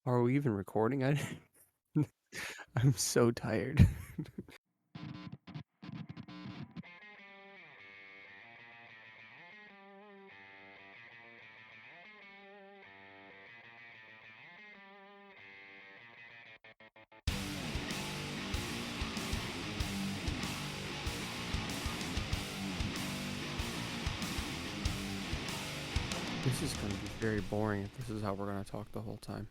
Are we even recording? I'm so tired. This is going to be very boring if this is how we're going to talk the whole time.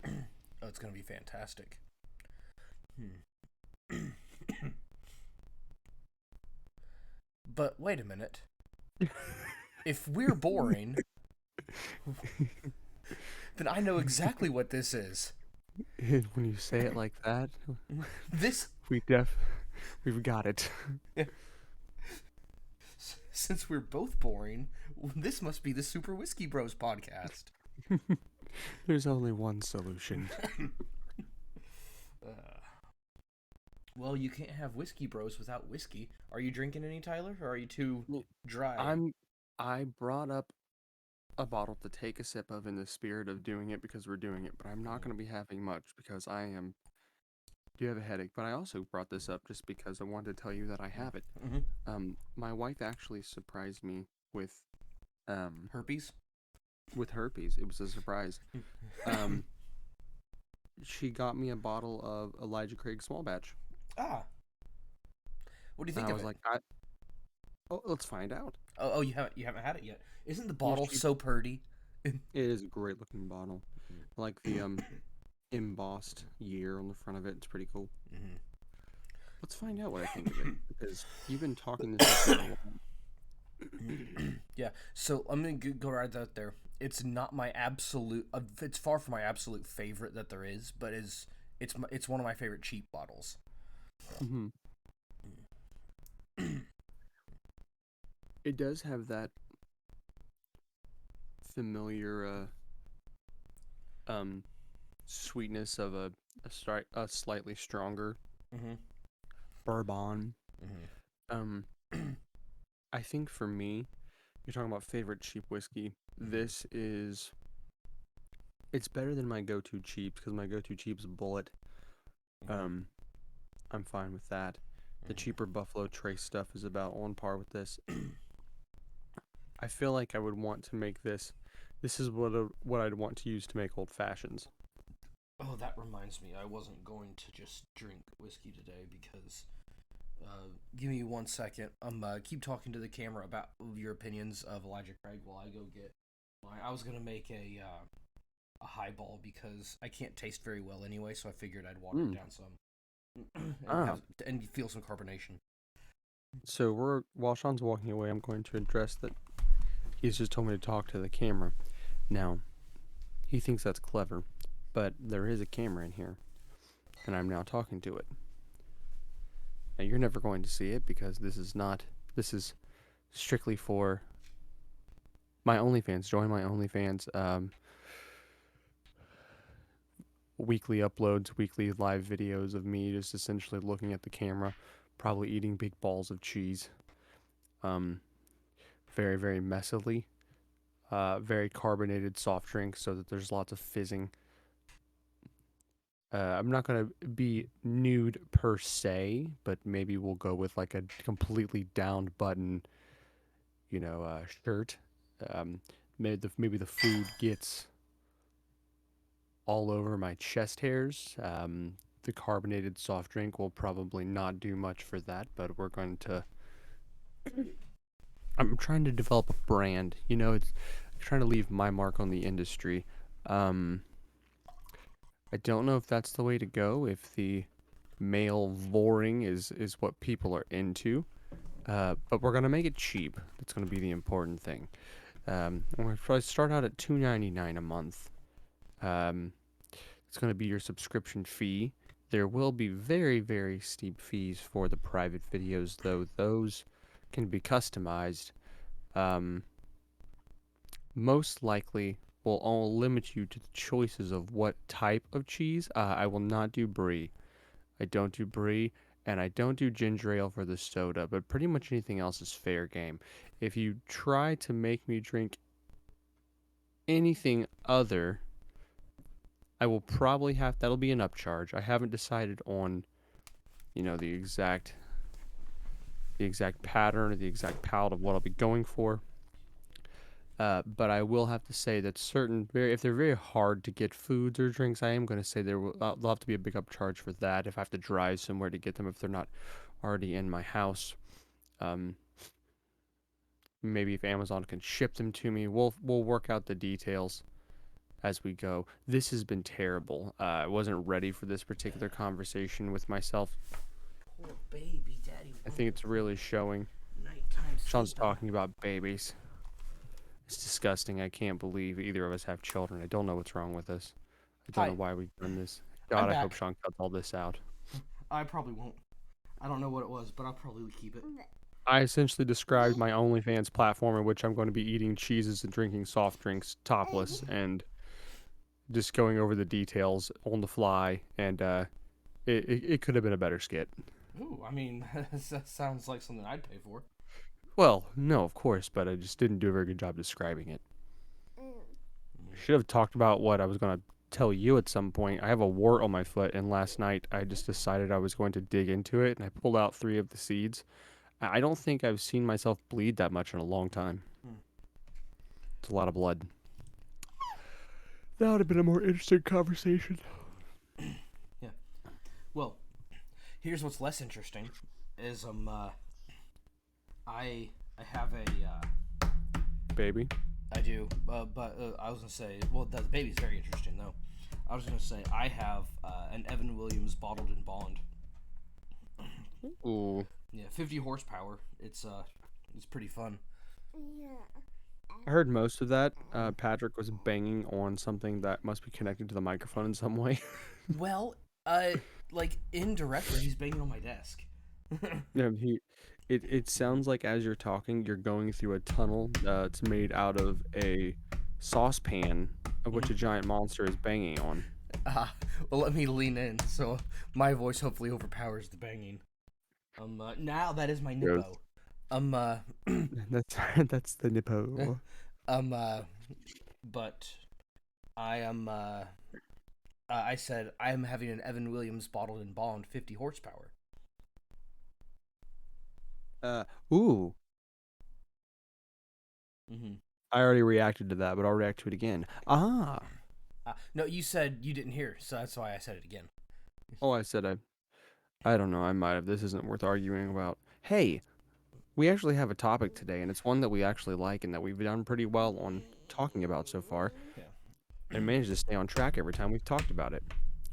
Oh, it's gonna be fantastic. But wait a minute. If we're boring, then I know exactly what this is. When you say it like that, This, we def we've got it. since we're both boring, this must be the Super Whiskey Bros podcast. There's only one solution. Well, you can't have Whiskey Bros without whiskey. Are you drinking any, Tyler, or are you too dry? I'm I brought up a bottle to take a sip of in the spirit of doing it because we're doing it, but I'm not going to be having much because I do have a headache, but I also brought this up just because I wanted to tell you that I have it. Mm-hmm. My wife actually surprised me um Herpes? with herpes. It was a surprise. Um, she got me a bottle of Elijah Craig small batch, Ah, what do you and think I of was it? like, oh, let's find out. Oh, you haven't had it yet. Isn't the Well, bottle so pretty? it is a great looking bottle. I like the embossed year on the front of it. It's pretty cool. Mm-hmm. Let's find out what I think of it because you've been talking this up for a while. Yeah, so I'm gonna go right out there. It's not my absolute. It's far from my absolute favorite that there is, but it's one of my favorite cheap bottles. Hmm. It does have that familiar um sweetness of a slightly stronger Mm-hmm. bourbon. Um, Mm-hmm. I think for me, you're talking about favorite cheap whiskey. This is it's better than my go-to cheap because my go-to cheap's Bullet. Mm-hmm. Um, I'm fine with that. The cheaper Buffalo Trace stuff is about on par with this. Mm-hmm. I feel like I would want to make this. This is what I'd want to use to make old fashions. Oh, that reminds me. I wasn't going to just drink whiskey today because. Give me 1 second. Keep talking to the camera about your opinions of Elijah Craig while I go get. I was gonna make a highball because I can't taste very well anyway, so I figured I'd water it Mm. down some and Ah, have and feel some carbonation. so while Sean's walking away, I'm going to address that he's just told me to talk to the camera. Now, he thinks that's clever, but there is a camera in here, and I'm now talking to it. Now, you're never going to see it because this is strictly for my OnlyFans. Join my OnlyFans. Weekly uploads, weekly live videos of me just essentially looking at the camera, probably eating big balls of cheese. Um, very, very messily. Very carbonated soft drink so that there's lots of fizzing. I'm not gonna be nude per se, but maybe we'll go with like a completely downed button, shirt. Um, maybe the food gets all over my chest hairs. The carbonated soft drink will probably not do much for that, but we're going to. I'm trying to develop a brand. It's I'm trying to leave my mark on the industry. Um, I don't know if that's the way to go. If the male voring is what people are into, but we're gonna make it cheap. That's gonna be the important thing. We're gonna probably start out at $2.99 a month. Um, it's going to be your subscription fee. There will be very, very steep fees for the private videos, though. Those can be customized. Um, Most likely, will all limit you to the choices of what type of cheese. I will not do brie. I don't do brie, and I don't do ginger ale for the soda, but pretty much anything else is fair game. If you try to make me drink anything other I will probably have that'll be an upcharge. I haven't decided on, the exact pattern or the exact palette of what I'll be going for. But I will have to say that if they're very hard to get foods or drinks, I am going to say there'll have to be a big upcharge for that if I have to drive somewhere to get them if they're not already in my house. Um, Maybe if Amazon can ship them to me, we'll work out the details as we go. This has been terrible. I wasn't ready for this particular conversation with myself. Poor baby, daddy. I think it's really showing. Nighttime Sean's sleeping. talking about babies. It's disgusting. I can't believe either of us have children. I don't know what's wrong with us. I don't know Hi, why we've done this. I'm God, I hope back. Sean cuts all this out. I probably won't. I don't know what it was, but I'll probably keep it. I essentially described my OnlyFans platform in which I'm going to be eating cheeses and drinking soft drinks topless and just going over the details on the fly. And it could have been a better skit. Ooh, I mean, that sounds like something I'd pay for. Well, no, of course, but I just didn't do a very good job describing it. Mm. Should have talked about what I was going to tell you at some point. I have a wart on my foot, and last night I just decided I was going to dig into it, and I pulled out 3 of the seeds. I don't think I've seen myself bleed that much in a long time. Hmm. It's a lot of blood. That would have been a more interesting conversation. Yeah. Well, here's what's less interesting: is I have a Baby. I do, but I was gonna say, well, the baby's very interesting though. I was gonna say I have an Evan Williams bottled in bond. Ooh. Yeah, 50 horsepower. It's pretty fun. I heard most of that. Patrick was banging on something that must be connected to the microphone in some way. Well, like indirectly, he's banging on my desk. Yeah, it sounds like as you're talking, you're going through a tunnel that's made out of a saucepan of which a giant monster is banging on. Ah, well, let me lean in so my voice hopefully overpowers the banging. Now that is my Gross. nippo. Um, uh, That's that's the nippo. um, uh, but I am, I said I am having an Evan Williams bottled in bond 50 horsepower. Uh, ooh. Mm-hmm. I already reacted to that, but I'll react to it again. Ah. No, you said you didn't hear, so that's why I said it again. Oh, I said I don't know. I might have. This isn't worth arguing about. Hey, we actually have a topic today, and it's one that we actually like and that we've done pretty well on talking about so far, and managed to stay on track every time we've talked about it,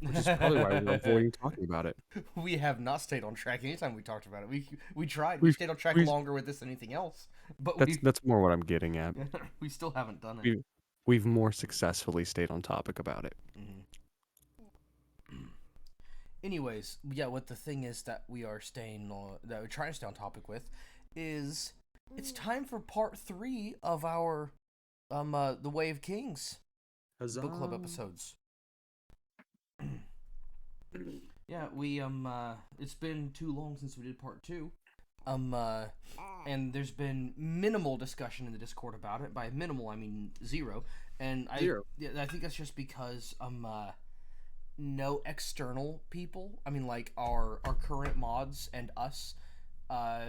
which is probably why we're Yeah. avoiding talking about it. We have not stayed on track anytime we talked about it. We tried. We We've stayed on track we longer with this than anything else, but that's that's more what I'm getting at. we still haven't done it. We've more successfully stayed on topic about it. Mhm. Anyways, yeah. What the thing is that we are staying on, that we're trying to stay on topic with, is it's time for part 3 of our the Way of Kings book club Huzzah! episodes. Yeah, we it's been too long since we did part 2. Um uh and there's been minimal discussion in the Discord about it. By minimal I mean 0. And Zero. I think that's just because no external people, I mean like our current mods and us, uh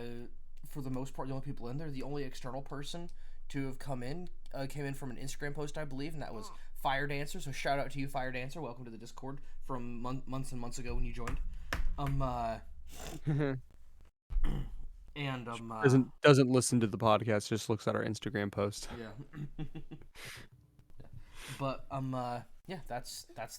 for the most part the only people in there, the only external person to have come in came in from an Instagram post, I believe, and that was Fire Dancer. So shout out to you, Fire Dancer. Welcome to the Discord from months and months ago when you joined. Um, uh, and doesn't listen to the podcast. Just looks at our Instagram post. yeah. But yeah, that's that. That's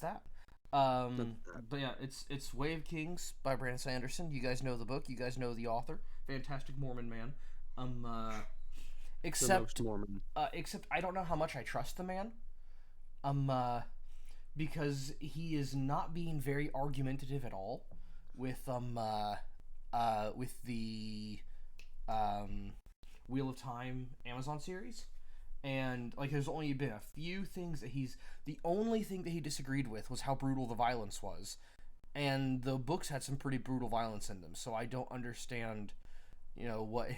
But yeah, it's Way of Kings by Brandon Sanderson. You guys know the book. You guys know the author. Fantastic Mormon man. Um, uh, the most except Mormon. except I don't know how much I trust the man. Um, uh, because he is not being very argumentative at all with the um Wheel of Time Amazon series. And like there's only been a few things that he's the only thing that he disagreed with was how brutal the violence was. And the books had some pretty brutal violence in them, so I don't understand, what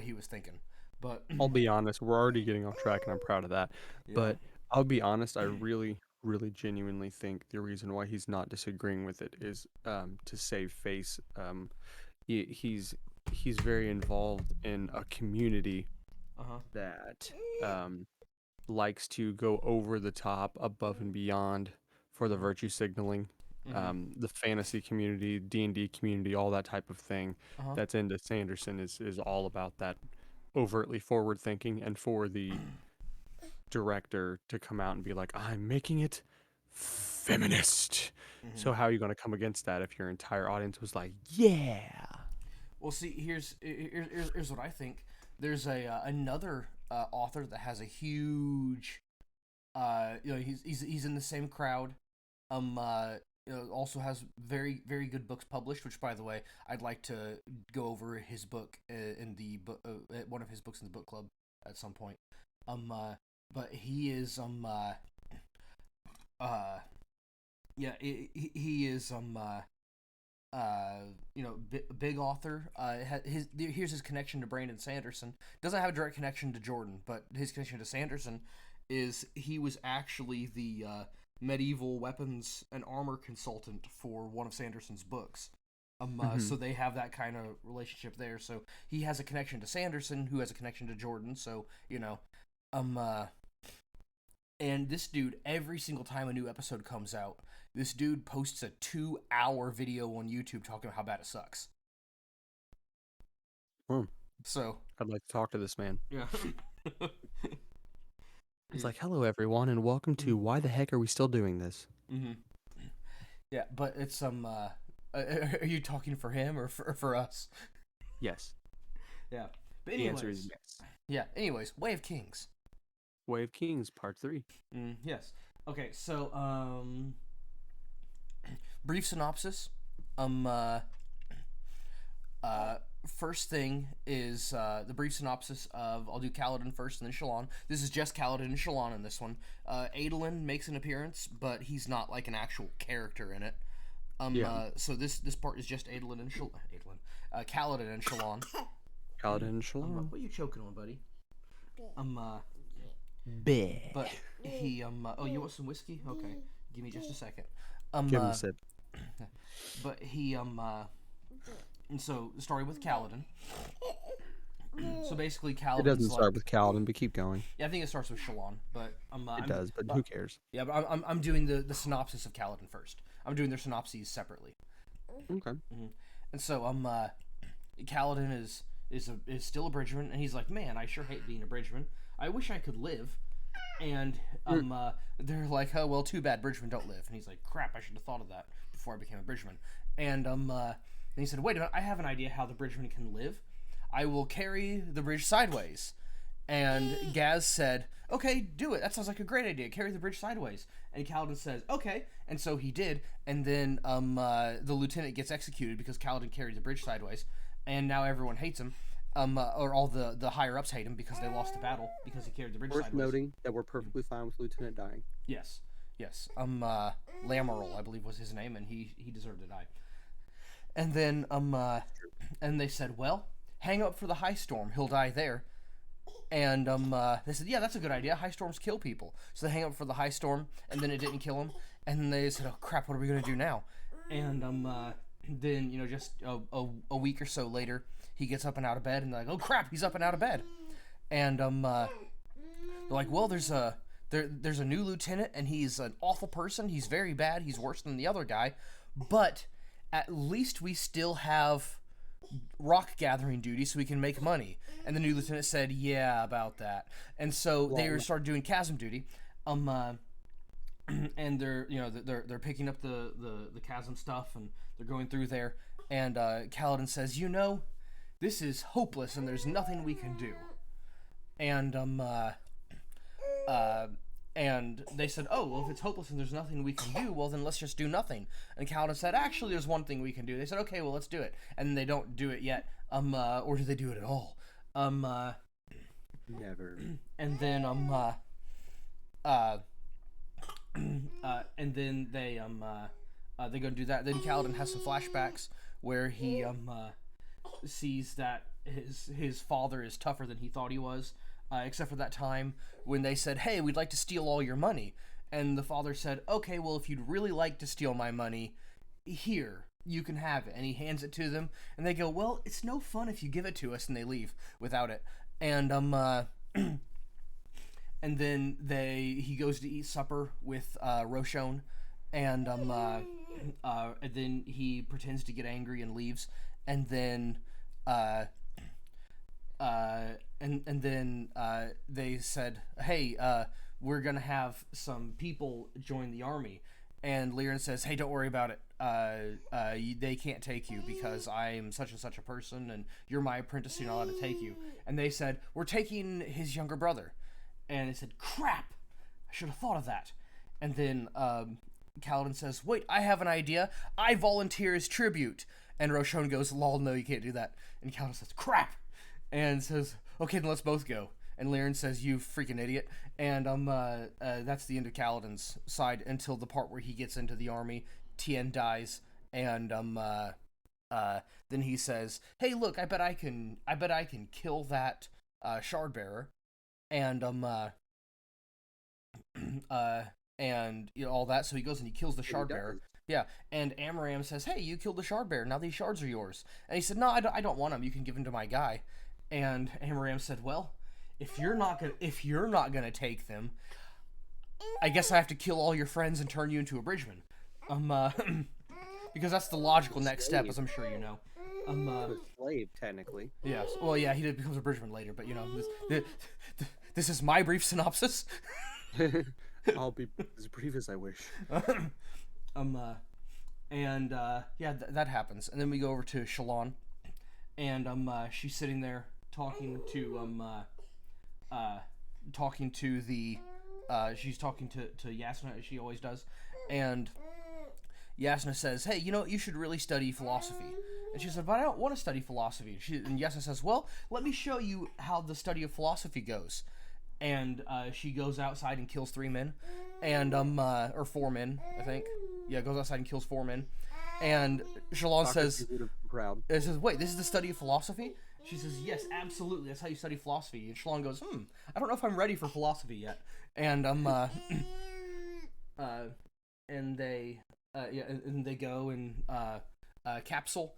he was thinking. But I'll be honest. We're already getting off track, and I'm proud of that. yeah. But I'll be honest. I really really genuinely think the reason why he's not disagreeing with it is to save face. He, he's he's very involved in a community Uh huh. that um, likes to go over the top, above and beyond for the virtue signaling. Mm-hmm. The fantasy community, D&D community, all that type of thing Uh huh. that's into Sanderson is all about that overtly forward thinking, and for the director to come out and be like, I'm making it feminist. Mm-hmm. So how are you going to come against that if your entire audience was like, yeah? Well, see, here's what I think. There's a another author that has a huge, he's in the same crowd. Also has very good books published. Which, by the way, I'd like to go over his book in the book, one of his books in the book club at some point. But he is uh, yeah, he is big author. Here's his connection to Brandon Sanderson. Doesn't have a direct connection to Jordan, but his connection to Sanderson is he was actually the medieval weapons and armor consultant for one of Sanderson's books. Hmm. So they have that kind of relationship there. So he has a connection to Sanderson, who has a connection to Jordan. So um, uh, and this dude, every single time a new episode comes out, this dude posts a 2-hour video on YouTube talking about how bad it sucks. Hmm. So, I'd like to talk to this man. yeah. He's like, hello, everyone, and welcome to Why the Heck Are We Still Doing This? Mm-hmm. Yeah, but it's are you talking for him or for us? Yes. Yeah. But The answer is anyways, yes. yeah. Anyways, Way of Kings. Way of Kings, Part 3. Yes. Okay. So, brief synopsis. Um. First thing is the brief synopsis of, I'll do Kaladin first and then Shallan. This is just Kaladin and Shallan in this one. Adolin makes an appearance, but he's not like an actual character in it. Yeah. So this part is just Adolin and Kaladin and Shallan. Kaladin and Shalom. What are you choking on, buddy? Bleh. But he oh, you want some whiskey? Okay, give me just a second. Give him a sip. But he and so starting with Kaladin. So basically, Kaladin's It doesn't start like, with Kaladin, but keep going. yeah, I think it starts with Shallan, but It does, but who cares? Yeah, but I'm doing the synopsis of Kaladin first. I'm doing their synopses separately. Okay. And so Kaladin is still a bridgeman, and he's like, man, I sure hate being a bridgeman. I wish I could live. And they're like, oh well, too bad bridgemen don't live. And he's like, crap, I should have thought of that before I became a bridgeman. And he said, wait a minute, I have an idea how the bridgeman can live. I will carry the bridge sideways. And Gaz said, okay, do it. That sounds like a great idea. Carry the bridge sideways. And Kaladin says, okay. And so he did. And then the lieutenant gets executed because Kaladin carried the bridge sideways. And now everyone hates him. Or all the higher ups hate him because they lost the battle because he carried the bridge Worth sideways. noting that we're perfectly fine with Lieutenant dying. Yes. Lamoral, I believe was his name, and he deserved to die. And then and they said, well, hang up for the high storm. He'll die there. And they said, yeah, that's a good idea. High storms kill people. So they hang up for the high storm, and then it didn't kill him. And then they said, oh crap, what are we gonna do now? And then just a week or so later, he gets up and out of bed, and they're like, oh crap, he's up and out of bed. And they're like, well, there's a new lieutenant, and he's an awful person. He's very bad. He's worse than the other guy, but at least we still have rock gathering duty so we can make money. And the new lieutenant said, yeah, about that. And so they started doing chasm duty. And they're picking up the chasm stuff, and they're going through there. And Kaladin says, this is hopeless, and there's nothing we can do. And and they said, oh, well, if it's hopeless and there's nothing we can do, well, then let's just do nothing. And Kaladin said, actually, there's one thing we can do. They said, okay, well, let's do it. And they don't do it yet. Or do they do it at all? Never. And then, and then they're gonna do that. Then Kaladin has some flashbacks where he, sees that his father is tougher than he thought he was. Except for that time when they said, hey, we'd like to steal all your money. And the father said, okay, well, if you'd really like to steal my money, here, you can have it. And he hands it to them, and they go, well, it's no fun if you give it to us, and they leave without it. And and then he goes to eat supper with Roshon, and and then he pretends to get angry and leaves, and then uh, uh, and then they said, "Hey, we're gonna have some people join the army," and Liren says, "Hey, don't worry about it. They can't take you because I'm such and such a person, and you're my apprentice, so you're not allowed to take you." And they said, "We're taking his younger brother," and they said, "Crap! I should have thought of that." And then Kaladin says, "Wait, I have an idea. I volunteer as tribute." And Roshon goes, "Lol, no, you can't do that." And Kaladin says, "Crap!" And says, "Okay, then let's both go." And Liren says, "You freaking idiot." And that's the end of Kaladin's side until the part where he gets into the army. Tien dies, and then he says, "Hey, look, I bet I can kill that shard bearer." And and all that. So he goes and he kills the shard bearer. Yeah, and Amaram says, "Hey, you killed the shard bearer. Now these shards are yours." And he said, "No, I don't want them. You can give them to my guy." And Amaram said, "Well, if you're not gonna take them, I guess I have to kill all your friends and turn you into a bridgeman." Because that's the logical next step, as I'm sure you know. A slave, technically. Yes. Well, yeah, he becomes a bridgeman later, but this is my brief synopsis. I'll be as brief as I wish. Yeah, that happens, and then we go over to Shalon, and she's sitting there talking to the she's talking to Yasna as she always does, and Yasna says, "Hey, you should really study philosophy." And she said, "But I don't want to study philosophy." And Yasna says, "Well, let me show you how the study of philosophy goes." And she goes outside and kills 3 men, and or 4 men, I think. Yeah, goes outside and kills 4 men. And Shalon says, proud. It says, "Wait, this is the study of philosophy?" She says, "Yes, absolutely. That's how you study philosophy." And Shalon goes, "I don't know if I'm ready for philosophy yet." And and they and they go and Capsule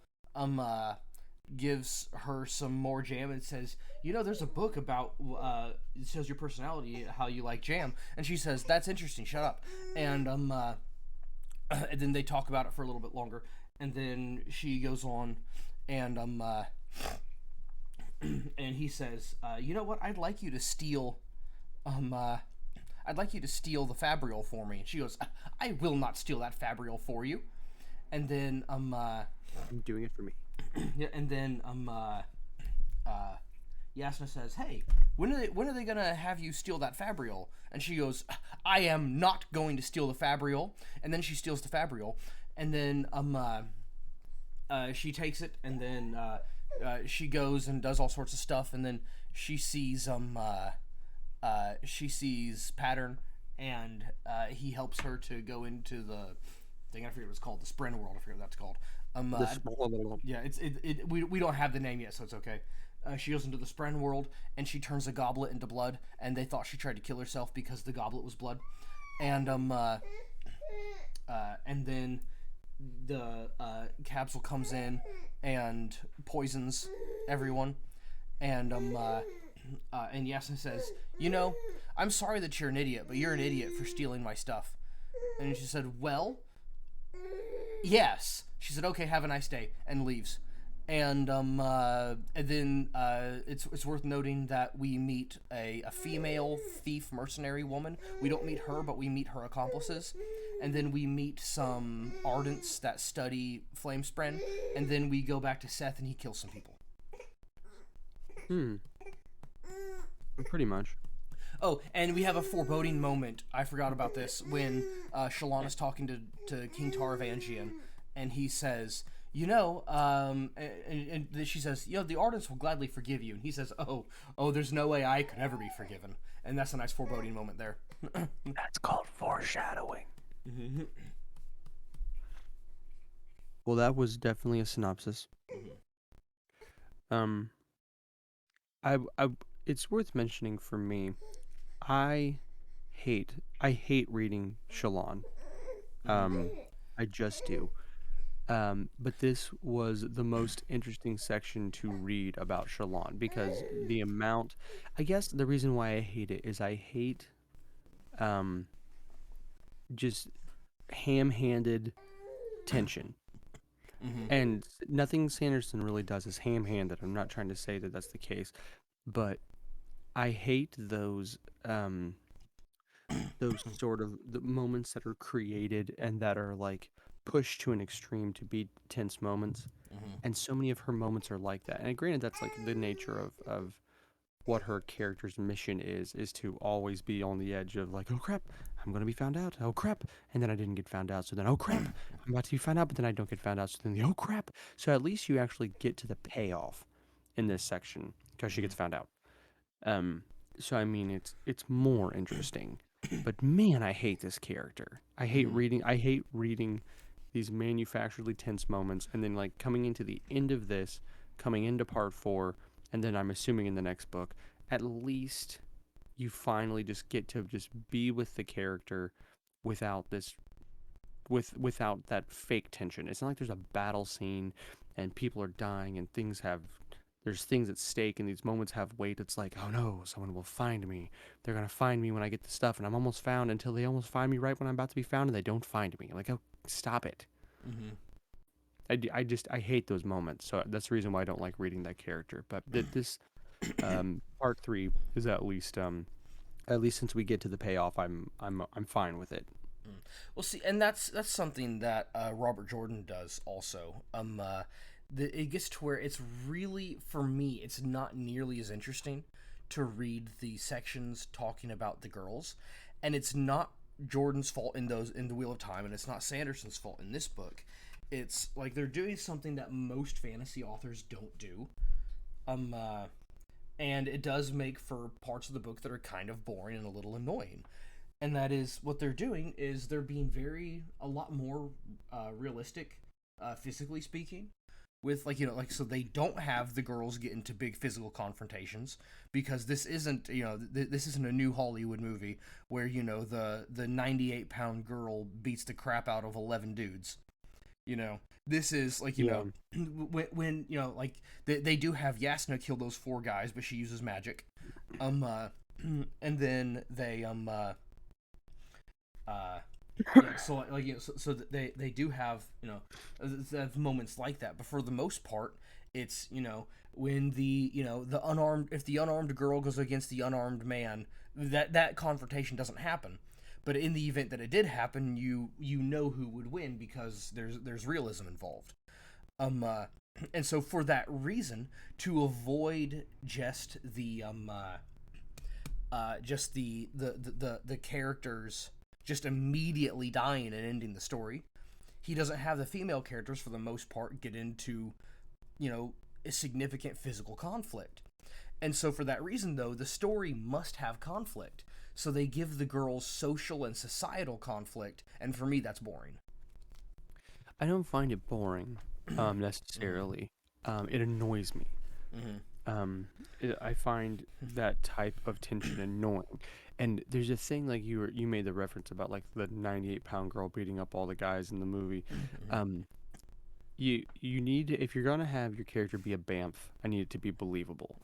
gives her some more jam and says, "There's a book about it shows your personality, how you like jam." And she says, "That's interesting. Shut up." And and then they talk about it for a little bit longer, and then she goes on, and and he says, "You know what? I'd like you to steal the Fabrial for me." And she goes, "I will not steal that Fabrial for you." And then I'm doing it for me. yeah, and then Yasna says, "Hey, when are they gonna have you steal that Fabrial?" And she goes, "I am not going to steal the Fabrial." And then she steals the Fabrial, and then she takes it, and then she goes and does all sorts of stuff, and then she sees Pattern, and he helps her to go into the thing. I forget what it's called, the Spren world. I forget what that's called. Yeah, we don't have the name yet, so it's okay. She goes into the Spren world, and she turns a goblet into blood, and they thought she tried to kill herself because the goblet was blood. And and then the capsule comes in and poisons everyone, and Yasna says, "I'm sorry that you're an idiot, but you're an idiot for stealing my stuff." And she said, "Well, yes." She said, "Okay, have a nice day," and leaves. And then it's worth noting that we meet a female thief mercenary woman. We don't meet her, but we meet her accomplices. And then we meet some Ardents that study Flamespren. And then we go back to Seth, and he kills some people. Pretty much. Oh, and we have a foreboding moment. I forgot about this. When Shalon is talking to King Taravangian, and he says, and she says, "The Ardents will gladly forgive you." And he says, oh, there's no way I could ever be forgiven. And that's a nice foreboding moment there. That's called foreshadowing. Well, that was definitely a synopsis. I it's worth mentioning for me, I I hate reading Shalon. Mm-hmm. Um, I just do. But this was the most interesting section to read about Shalon because the amount, I guess the reason why I hate it is I hate um, just ham-handed tension. Mm-hmm. And nothing Sanderson really does is ham-handed. I'm not trying to say that that's the case, but I hate those sort of the moments that are created and that are like pushed to an extreme to be tense moments. Mm-hmm. And so many of her moments are like that. And granted, that's like the nature of what her character's mission is to always be on the edge of like, oh crap, I'm gonna be found out. Oh crap, and then I didn't get found out. So then, oh crap, I'm about to be found out, but then I don't get found out. So then, the oh crap. So at least you actually get to the payoff in this section because she Mm-hmm. gets found out. Um, so I mean, it's more interesting. But man, I hate this character. Mm-hmm. I hate reading these manufacturedly tense moments, and then like coming into the end of this, coming into part four, and then I'm assuming in the next book, at least you finally just get to just be with the character without this without that fake tension. It's not like there's a battle scene and people are dying and there's things at stake and these moments have weight. It's like, oh no, someone will find me. They're gonna find me when I get the stuff, and I'm almost found until they almost find me right when I'm about to be found, and they don't find me. Like, oh, stop it. Mm-hmm. I hate those moments. So that's the reason why I don't like reading that character. But this part three is at least since we get to the payoff, I'm fine with it. Mm. Well, see, and that's something that Robert Jordan does also. It gets to where it's really, for me, it's not nearly as interesting to read the sections talking about the girls, and it's not Jordan's fault in those in the Wheel of Time, and it's not Sanderson's fault in this book. It's like they're doing something that most fantasy authors don't do. Um, uh, and it does make for parts of the book that are kind of boring and a little annoying, and that is what they're doing is they're being a lot more realistic, physically speaking, with like like so they don't have the girls get into big physical confrontations because this isn't this isn't a new Hollywood movie where the 98-pound girl beats the crap out of 11 dudes. This is like Yeah. when like they do have Yasna kill those four guys, but she uses magic. um uh, and then uh so like so they do have they have moments like that, but for the most part it's when the unarmed if the unarmed girl goes against the unarmed man, that confrontation doesn't happen. But in the event that it did happen, you know who would win because there's realism involved. um uh, and so for that reason, to avoid just the characters just immediately dying and ending the story, he doesn't have the female characters for the most part get into a significant physical conflict. And so for that reason though, the story must have conflict. So they give the girls social and societal conflict, and for me that's boring. I don't find it boring, Mm-hmm. necessarily. It annoys me. Mm-hmm. I find that type of tension annoying. And there's a thing like you made the reference about like the 98-pound girl beating up all the guys in the movie. Mm-hmm. Um, you need if you're gonna have your character be a bamf, I need it to be believable.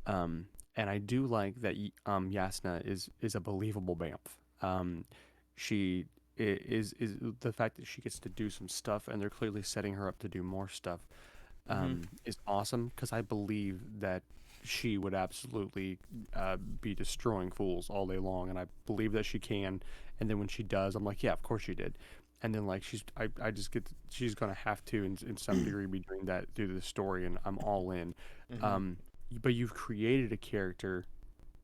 Mm-hmm. Um, and I do like that Yasna is a believable bamf. She is the fact that she gets to do some stuff and they're clearly setting her up to do more stuff Mm-hmm. is awesome because I believe that she would absolutely be destroying fools all day long, and I believe that she can. And then when she does, I'm like, yeah, of course she did. And then like I just she's gonna have to in some degree be doing that due to the story, and I'm all in. Mm-hmm. Um, but you've created a character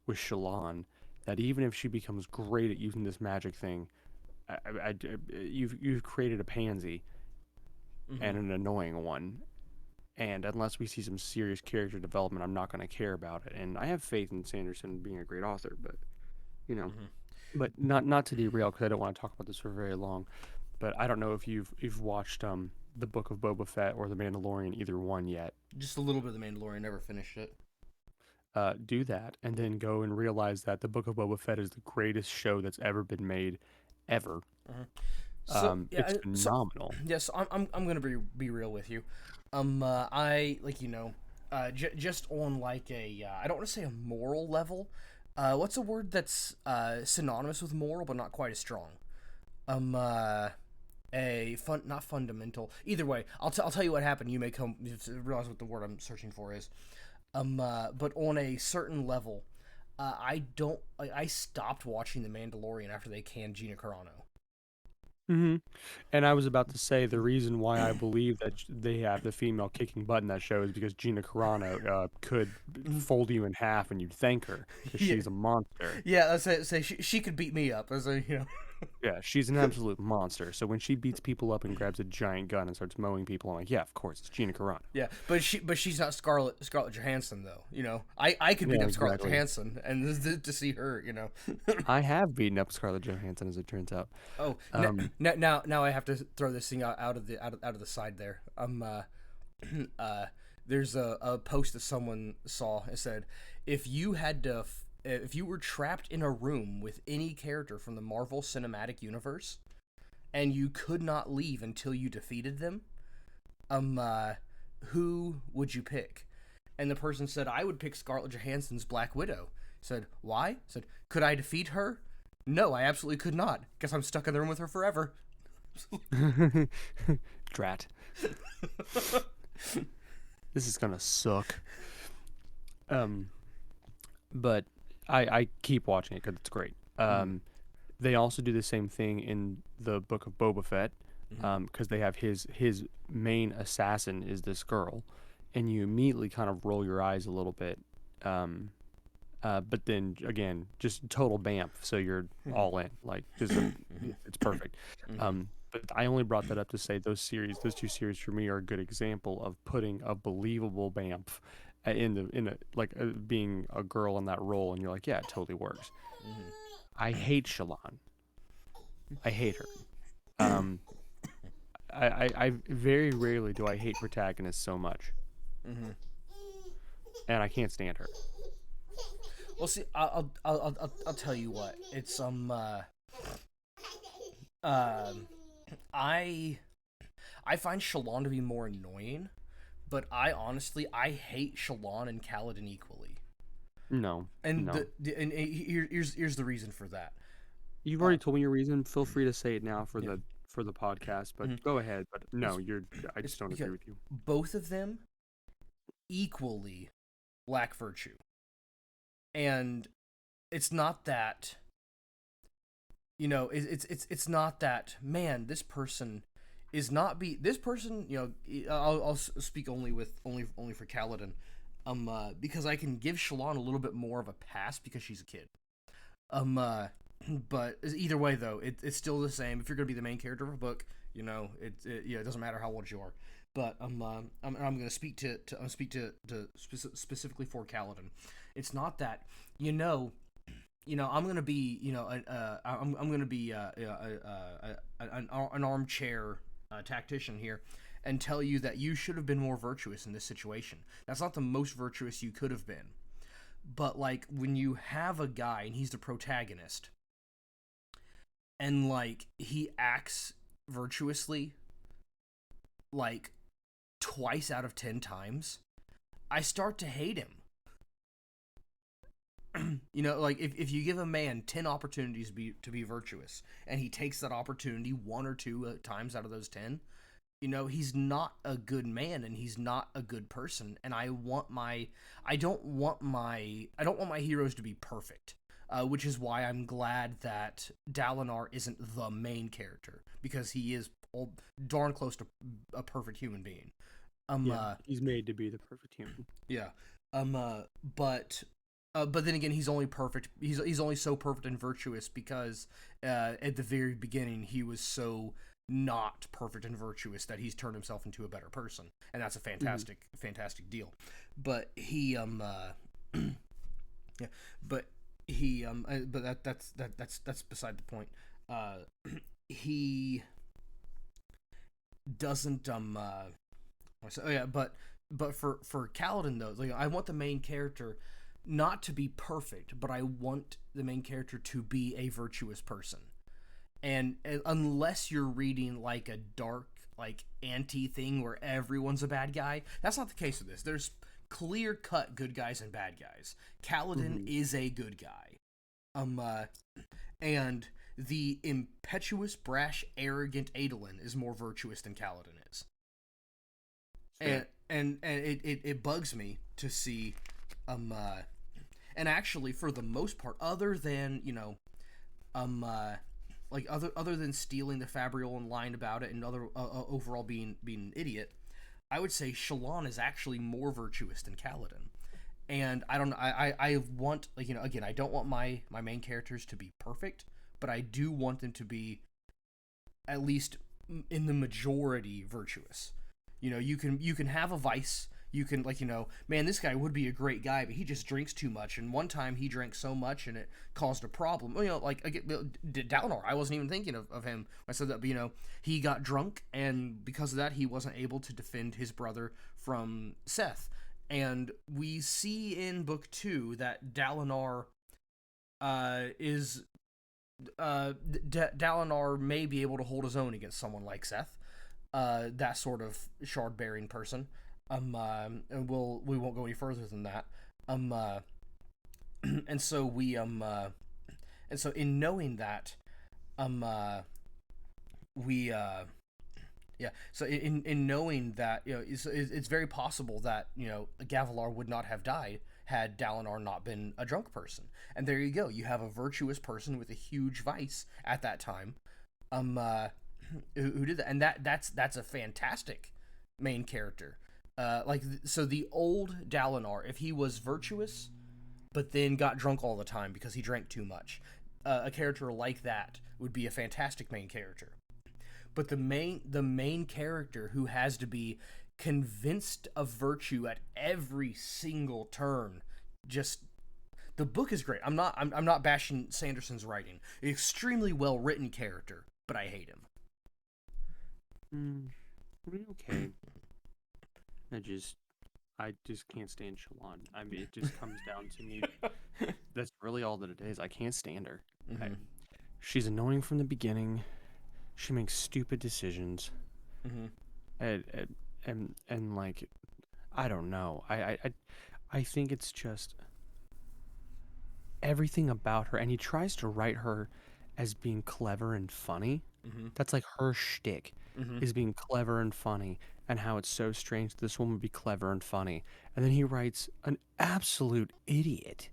with Shalon that even if she becomes great at using this magic thing, you've created a pansy Mm-hmm. and an annoying one, and unless we see some serious character development, I'm not going to care about it. And I have faith in Sanderson being a great author, but you know, Mm-hmm. but not to derail because I don't want to talk about this for very long. But I don't know if you've watched the Book of Boba Fett or the Mandalorian, either one yet. Just a little bit of the Mandalorian, never finished it. do that, and then go and realize that the Book of Boba Fett is the greatest show that's ever been made, ever. Mhm. So It's yeah, so phenomenal. yes, I'm gonna be real with you. I like just on like a I don't want to say a moral level. What's a word that's synonymous with moral but not quite as strong? Um, uh, a fun not fundamental. Either way, I'll tell you what happened. You may come realize what the word I'm searching for is. But on a certain level, I don't. I stopped watching The Mandalorian after they canned Gina Carano. Hmm. And I was about to say the reason why I believe that they have the female kicking butt in that show is because Gina Carano could fold you in half and you'd thank her because Yeah, she's a monster. yeah. Let's say she could beat me up. As a, you know. Yeah, she's an absolute monster. So when she beats people up and grabs a giant gun and starts mowing people, I'm like, yeah, of course, it's Gina Carano. Yeah, but she's not Scarlett Johansson though. I could beat Yeah, up Scarlett exactly. Johansson and to see her. I have beaten up Scarlett Johansson, as it turns out. Oh, Um, now I have to throw this thing out of the side there. Uh, there's a post that someone saw. It said, if you were trapped in a room with any character from the Marvel Cinematic Universe and you could not leave until you defeated them, um, uh, who would you pick? And the person said, I would pick Scarlett Johansson's Black Widow. Said, why? Said, could I defeat her? No, I absolutely could not. Guess I'm stuck in the room with her forever. Drat. This is gonna suck. Um, but I keep watching it because it's great. Mm-hmm. They also do the same thing in the Book of Boba Fett, Mm-hmm. because they have his main assassin is this girl, and you immediately kind of roll your eyes a little bit. Um, but then again, just total bamf, so you're all in. Like, it's perfect. But I only brought that up to say those two series for me are a good example of putting a believable bamf in a like being a girl in that role, and you're like, yeah, it totally works. I hate Shalon. I hate her. Um, I very rarely do I hate protagonists so much, Mm-hmm. and I can't stand her. Well, see, I'll tell you what. It's um, I I find Shalon to be more annoying, but I hate Shalon and Kaladin equally. No, And no. here's the reason for that. You've Uh, already told me your reason. Feel free to say it now yeah, for the podcast, but mhm. go ahead. But no, it's you're. I it's just don't because agree with you. both of them equally lack virtue, and it's not that it's not that, man, this person is not be this person. I'll speak only for Kaladin, because I can give Shalon a little bit more of a pass because she's a kid. Um, uh, but either way though, it's still the same. If you're gonna be the main character of a book, it doesn't matter how old you are. But I'm gonna speak to specifically for Kaladin. It's not that you know I'm gonna be I'm gonna be an armchair tactician here and tell you that you should have been more virtuous in this situation. That's not the most virtuous you could have been. But like when you have a guy and he's the protagonist and like he acts virtuously like twice out of 10 times, I start to hate him. Like if you give a man 10 opportunities to be virtuous and he takes that opportunity one or two times out of those 10, he's not a good man and he's not a good person. And I don't want my heroes to be perfect. Which is why I'm glad that Dalinar isn't the main character, because he is darn close to a perfect human being. Um, Yeah, uh, he's made to be the perfect human. yeah. Um, uh, but but then again, he's only perfect. He's only so perfect and virtuous because at the very beginning he was so not perfect and virtuous that he's turned himself into a better person, and that's a Hmm. fantastic deal. But he yeah, but but that's beside the point. Uh, he doesn't so, oh yeah, but for Kaladin though, like I want the main character not to be perfect, but I want the main character to be a virtuous person. And unless you're reading like a dark, like anti thing where everyone's a bad guy, that's not the case with this. There's clear cut good guys and bad guys. Kaladin Mm-hmm. is a good guy. Um, uh, and the impetuous, brash, arrogant Adolin is more virtuous than Kaladin is. And Fair. it bugs me to see, um, uh, and actually for the most part, other than um, uh, like other than stealing the Fabrial and lying about it, and overall being an idiot, I would say Shallan is actually more virtuous than Kaladin. And I don't know. I want, like, again, I don't want my main characters to be perfect, but I do want them to be at least in the majority virtuous. You can have a vice. You can, like, man, this guy would be a great guy, but he just drinks too much. And one time he drank so much and it caused a problem. Like, again, Dalinar, I wasn't even thinking of him when I said that, but he got drunk, and because of that, he wasn't able to defend his brother from Seth. And we see in book 2 that Dalinar is Dalinar may be able to hold his own against someone like Seth, that sort of shard bearing person. And we won't go any further than that. Um, uh, and so and so in knowing that, um, uh, we yeah. So in knowing that, it's very possible that Gavilar would not have died had Dalinar not been a drunk person. And there you go. You have a virtuous person with a huge vice at that time, um, uh, who did that, and that's a fantastic main character. So the old Dalinar, if he was virtuous but then got drunk all the time because he drank too much, a character like that would be a fantastic main character. But the main character who has to be convinced of virtue at every single turn, just the book is great. I'm not bashing Sanderson's writing. Extremely well written character, but I hate him. Mm, okay. I just I just can't stand Shalon. I mean, it just comes down to me. That's really all that it is. I can't stand her. I, Mm-hmm. she's annoying from the beginning. She makes stupid decisions, Mm-hmm. and like I don't know. I think it's just everything about her, and he tries to write her as being clever and funny. Mm-hmm. That's like her shtick, Mm-hmm. is being clever and funny, and how it's so strange that this woman would be clever and funny. And then he writes an absolute idiot.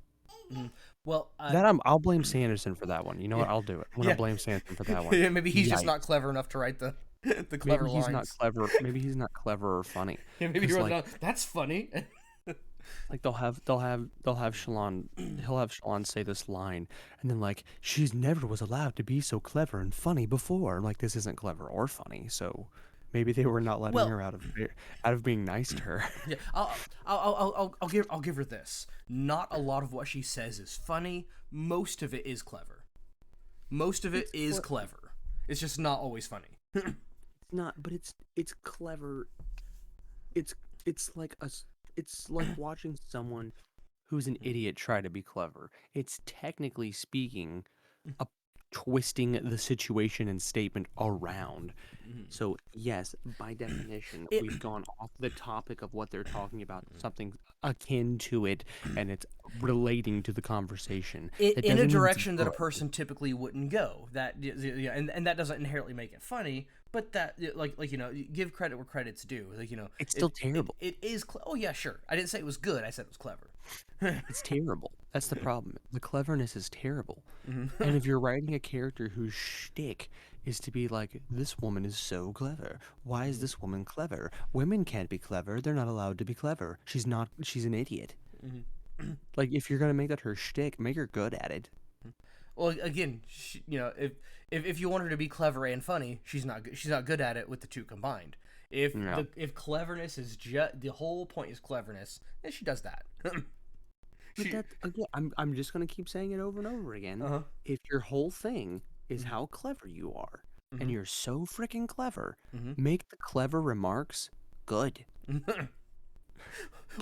Mm-hmm. Well, I'll blame Sanderson for that one. You know yeah, what? I'll do it. I'm gonna yeah. blame Sanderson for that one. Maybe he's just Yikes. not clever enough to write the the Maybe clever he's not lines. clever. Maybe he's not clever or funny. Yeah, maybe he Cause wrote it down. That's funny. like they'll have Shalon he'll have Shalon say this line, and then like she's never was allowed to be so clever and funny before. I'm like, this isn't clever or funny, so maybe they were not letting Well, her out of being nice to her. yeah, I'll give her this. Not a lot of what she says is funny. Most of it is clever. Most of it It's is clever. It's just not always funny. not, but it's clever. It's it's like it's like watching someone who's an idiot try to be clever. It's technically speaking a twisting the situation and statement around. So, yes, by definition, It we've gone off the topic of what they're talking about, something akin to it, and it's relating to the conversation. That in a doesn't mean it's direction that a good. person typically wouldn't go. Yeah, and that doesn't inherently make it funny, but that, like, give credit where credit's due. Like, It's still terrible. it is. Oh yeah, sure. I didn't say it was good. I said it was clever. It's terrible. That's the problem. The cleverness is terrible. Mhm. And if you're writing a character whose shtick is to be like, this woman is so clever. Why is this woman clever? Women can't be clever. They're not allowed to be clever. She's not, she's an idiot. Mhm. Like, if you're going to make that her shtick, make her good at it. Well, again, if you want her to be clever and funny, she's not good at it with the two combined. Yeah. If cleverness is just the whole point is cleverness, then she does that. But she that again, I'm just gonna keep saying it over and over again. uh-huh. If your whole thing is how clever you are, and Mhm. you're so freaking clever, Mhm. make the clever remarks good. Mhm.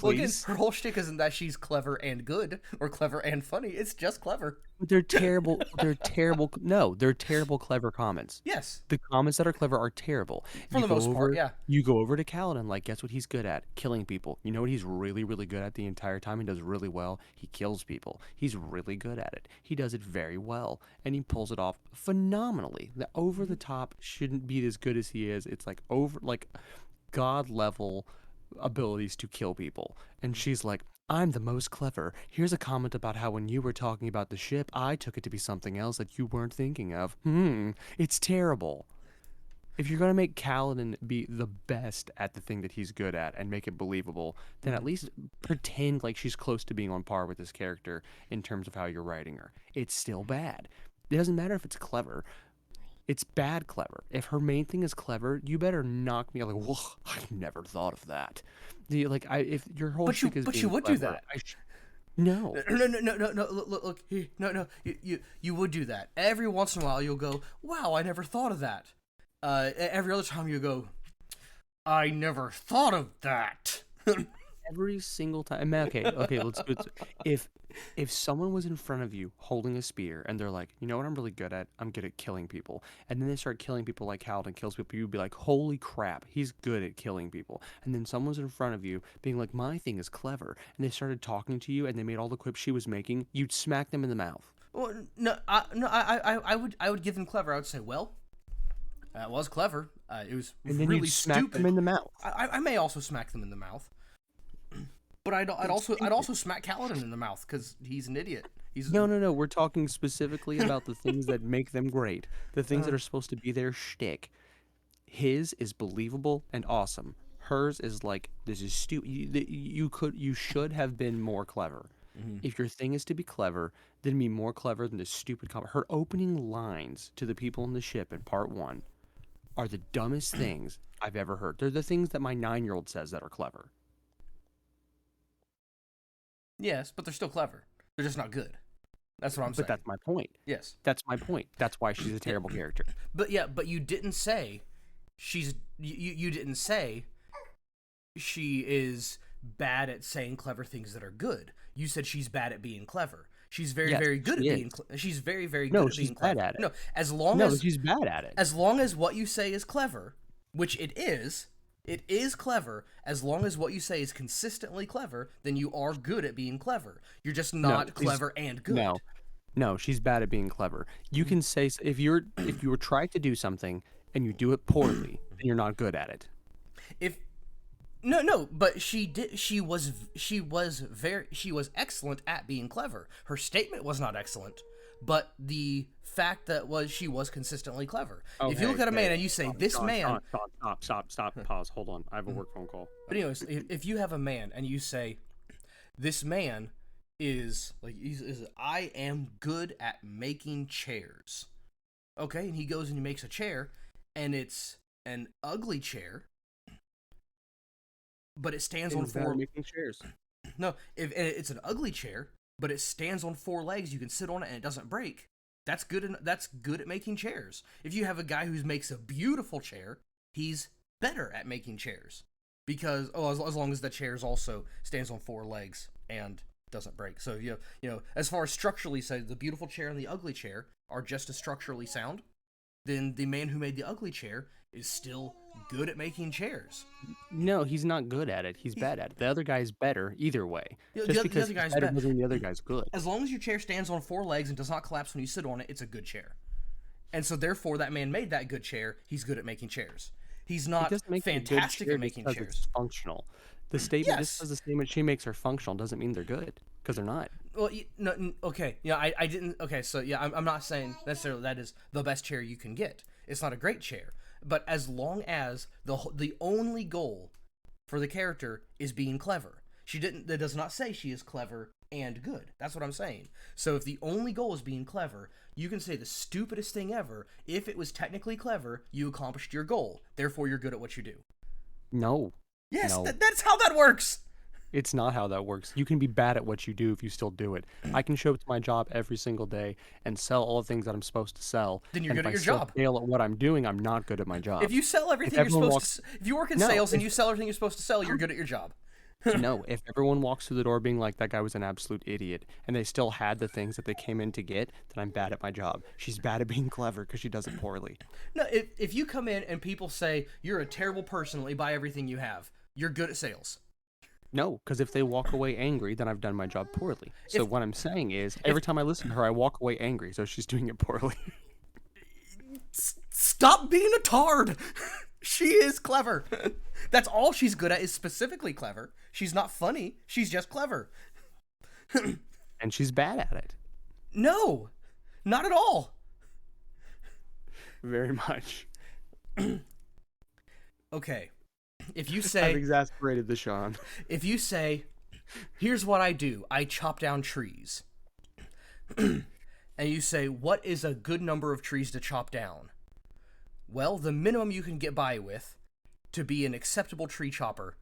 Well, again, please. her whole shtick isn't that she's clever and good or clever and funny. It's just clever. They're terrible. They're terrible. No, they're terrible, clever comments. Yes, The comments that are clever are terrible. for the most part, yeah. You go over to Kaladin, like, guess what he's good at? Killing people. You know what he's really, really good at the entire time? He does really well. He kills people. He's really good at it. He does it very well, and he pulls it off phenomenally. The over the top shouldn't be as good as he is. It's like god level abilities to kill people. And she's like, I'm the most clever. Here's a comment about how when you were talking about the ship, I took it to be something else that you weren't thinking of. It's terrible. If you're going to make Kaladin be the best at the thing that he's good at and make it believable, then at least pretend like she's close to being on par with this character in terms of how you're writing her. It's still bad. It doesn't matter if it's clever. It's bad clever. If her main thing is clever, you better knock me out like, whoa, I never thought of that. If your whole But you, shtick is but being you would clever, do that. no. No. Look. No. You would do that. Every once in a while, you'll go, "Wow, I never thought of that." Every other time, you go, "I never thought of that." Every single time. Okay, let's do it. If someone was in front of you holding a spear and they're like, you know what I'm really good at? I'm good at killing people. And then they start killing people like Halden kills people, you'd be like, holy crap, he's good at killing people. And then someone's in front of you being like, my thing is clever. And they started talking to you and they made all the quips she was making, you'd smack them in the mouth. Well, I would give them clever. I would say, well, that was clever. It was And then really you'd smack stupid. them in the mouth. I may also smack them in the mouth. But I'd also smack Kaladin in the mouth because he's an idiot. He's No. We're talking specifically about the things that make them great. The things that are supposed to be their shtick. His is believable and awesome. Hers is like, this is stupid. You should have been more clever. If your thing is to be clever, then be more clever than this stupid comment. Her opening lines to the people in the ship in part 1 are the dumbest things I've ever heard. They're the things that my 9-year-old says that are clever. Yes, but they're still clever. They're just not good. That's what I'm saying. But that's my point. Yes. That's my point. That's why she's a terrible character. But you didn't say you didn't say she is bad at saying clever things that are good. You said she's bad at being clever. She's very Yes, very good she at being she's very very good No, at she's being bad clever. at it. No, as long No, as she's bad at it. as long as what you say is clever, which it is clever. As long as what you say is consistently clever, then you are good at being clever. You're just not clever and good. No, she's bad at being clever. You can say if you were trying to do something and you do it poorly, then you're not good at it. But she was excellent at being clever. Her statement was not excellent, but the fact that she was consistently clever. If you look at a man and you say, this man... Stop, pause, hold on. I have a work phone call. But anyways, if you have a man and you say, this man is, I am good at making chairs. Okay, and he goes and he makes a chair, and it's an ugly chair, but it stands on 4... making chairs. No, if it's an ugly chair, but it stands on 4 legs, you can sit on it and it doesn't break. That's good. That's good at making chairs. If you have a guy who makes a beautiful chair, he's better at making chairs because as long as the chairs also stands on 4 legs and doesn't break. So as far as structurally, say the beautiful chair and the ugly chair are just as structurally sound, then the man who made the ugly chair is still good at making chairs. No, he's not good at it. He's bad at it. The other guy's better either way. Just because the other guy's better better doesn't mean the other guy's good. As long as your chair stands on 4 legs and does not collapse when you sit on it, it's a good chair. And so therefore, that man made that good chair. He's good at making chairs. He's not fantastic at making chairs. It's functional. The statement just says the statement she makes are functional doesn't mean they're good because they're not. Well, no, okay. Yeah, I didn't. Okay, so yeah, I'm not saying necessarily that is the best chair you can get. It's not a great chair, but as long as the only goal for the character is being clever, that does not say she is clever and good. That's what I'm saying. So if the only goal is being clever, you can say the stupidest thing ever. If it was technically clever, you accomplished your goal. Therefore, you're good at what you do. No. Yes, no. That's how that works. It's not how that works. You can be bad at what you do if you still do it. I can show up to my job every single day and sell all the things that I'm supposed to sell. Then you're and good at your if I job. still fail at what I'm doing, I'm not good at my job. If you sell everything you're supposed to, if you work in sales and you sell everything you're supposed to sell, you're good at your job. No, if everyone walks through the door being like, that guy was an absolute idiot, and they still had the things that they came in to get, then I'm bad at my job. She's bad at being clever because she does it poorly. No, if you come in and people say you're a terrible person, let me buy everything you have, you're good at sales. No, because if they walk away angry, then I've done my job poorly. So If what I'm saying is, if every time I listen to her, I walk away angry, so she's doing it poorly. stop being a tard. She is clever. That's all she's good at is specifically clever. She's not funny. She's just clever. And she's bad at it. No, not at all. Very much. Okay. If you I've say exasperated the Sean. if you say, here's what I do. I chop down trees. And you say, what is a good number of trees to chop down? Well, the minimum you can get by with to be an acceptable tree chopper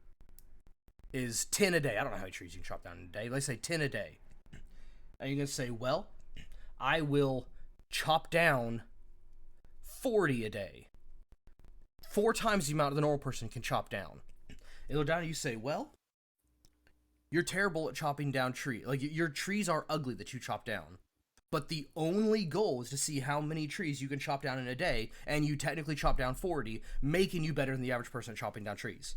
is 10 a day. I don't know how many trees you can chop down in a day. Let's say 10 a day. And you're going to say, well, I will chop down 40 a day. 4 times the amount the normal person can chop down. It'll down and you say, well, you're terrible at chopping down trees. Like, your trees are ugly that you chop down. But the only goal is to see how many trees you can chop down in a day, and you technically chop down 40, making you better than the average person at chopping down trees.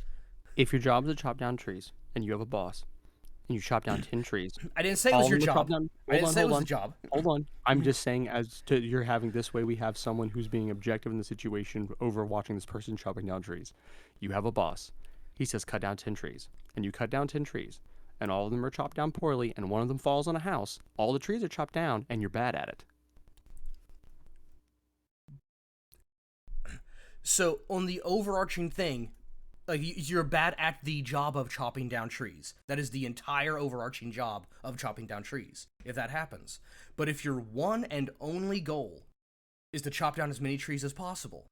If your job is to chop down trees, and you have a boss, and you chop down 10 trees, I didn't say it all was of your them are chopped job. down. I didn't say it was the job. Hold on. I'm just saying, as to you're having this way, we have someone who's being objective in the situation over watching this person chopping down trees. You have a boss. He says, cut down 10 trees. And you cut down 10 trees. And all of them are chopped down poorly, and one of them falls on a house. All the trees are chopped down, and you're bad at it. So, on the overarching thing, like, you're bad at the job of chopping down trees. That is the entire overarching job of chopping down trees, if that happens. But if your one and only goal is to chop down as many trees as possible,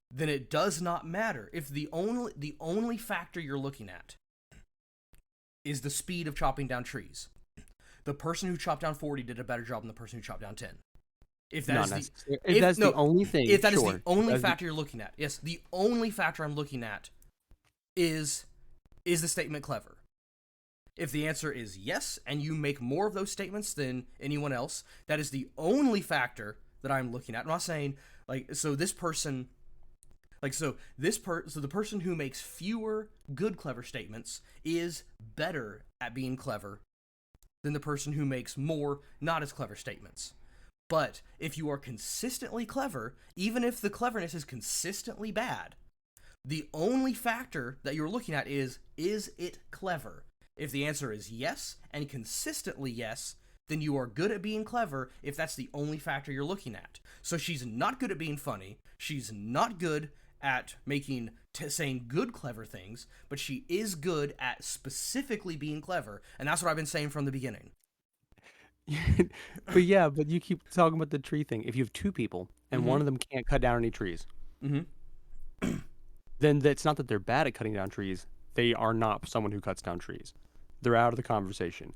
then it does not matter. If the only factor you're looking at is the speed of chopping down trees, the person who chopped down 40 did a better job than the person who chopped down 10. If that is the only thing, if that is sure. the only factor you're looking at, yes, the only factor I'm looking at is the statement clever. If the answer is yes, and you make more of those statements than anyone else, that is the only factor that I'm looking at. I'm not saying, like, so this person, like, so the person who makes fewer good clever statements is better at being clever than the person who makes more not as clever statements. But if you are consistently clever, even if the cleverness is consistently bad, the only factor that you're looking at is it clever? If the answer is yes, and consistently yes, then you are good at being clever if that's the only factor you're looking at. So she's not good at being funny, she's not good at saying good clever things, but she is good at specifically being clever, and that's what I've been saying from the beginning. But you keep talking about the tree thing. If you have 2 people and Mm-hmm. one of them can't cut down any trees, Mm-hmm. then it's not that they're bad at cutting down trees. They are not someone who cuts down trees. They're out of the conversation.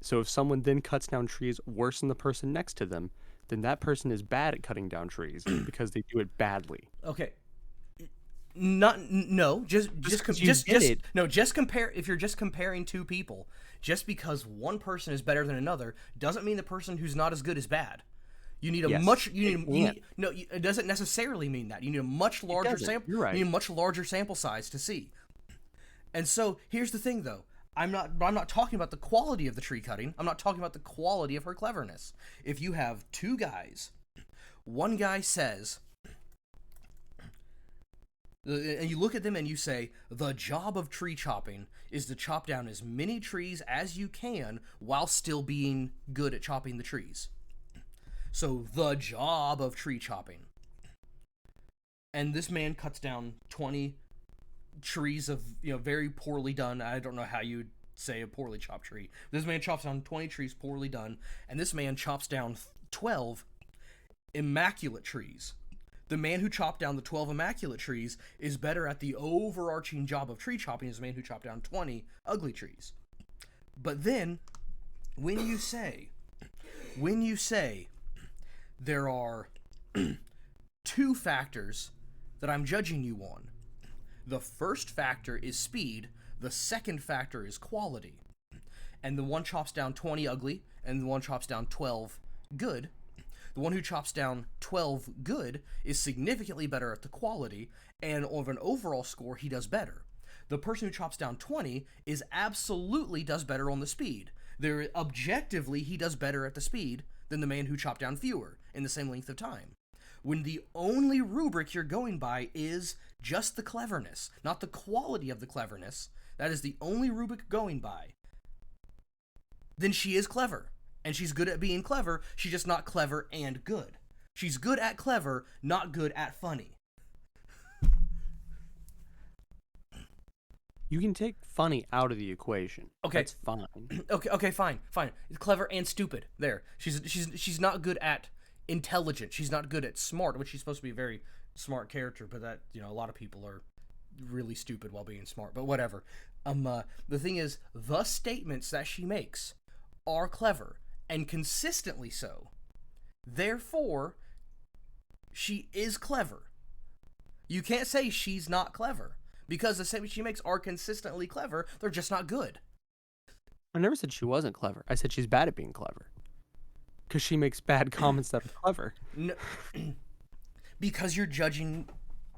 So if someone then cuts down trees worse than the person next to them, then that person is bad at cutting down trees because they do it badly. Okay. Just compare. If you're just comparing 2 people, just because one person is better than another doesn't mean the person who's not as good is bad. You need a Yes, much. It doesn't necessarily mean that. You need a much larger sample. You're right. You need a much larger sample size to see. And so here's the thing, though. I'm not talking about the quality of the tree cutting. I'm not talking about the quality of her cleverness. If you have 2 guys, one guy says, and you look at them and you say, the job of tree chopping is to chop down as many trees as you can while still being good at chopping the trees. So, the job of tree chopping. And this man cuts down 20 trees of, very poorly done. I don't know how you'd say a poorly chopped tree. This man chops down 20 trees poorly done, and this man chops down 12 immaculate trees. The man who chopped down the 12 immaculate trees is better at the overarching job of tree chopping as the man who chopped down 20 ugly trees. But then, when you say there are 2 factors that I'm judging you on, the first factor is speed, The second factor is quality. And the one chops down 20 ugly, and the one chops down 12 good. The one who chops down 12 good is significantly better at the quality, and of an overall score, he does better. The person who chops down 20 is absolutely does better on the speed. There, objectively, he does better at the speed than the man who chopped down fewer in the same length of time. When the only rubric you're going by is just the cleverness, not the quality of the cleverness, that is the only rubric going by, then she is clever. And she's good at being clever, she's just not clever and good. She's good at clever, not good at funny. You can take funny out of the equation. Okay. That's fine. Okay, fine. Clever and stupid. There. She's not good at intelligent. She's not good at smart, which she's supposed to be a very smart character, but that, a lot of people are really stupid while being smart, but whatever. The thing is, the statements that she makes are clever, and consistently so. Therefore, she is clever. You can't say she's not clever, because the statements she makes are consistently clever, they're just not good. I never said she wasn't clever. I said she's bad at being clever. Because she makes bad comments that are clever. No, because you're judging,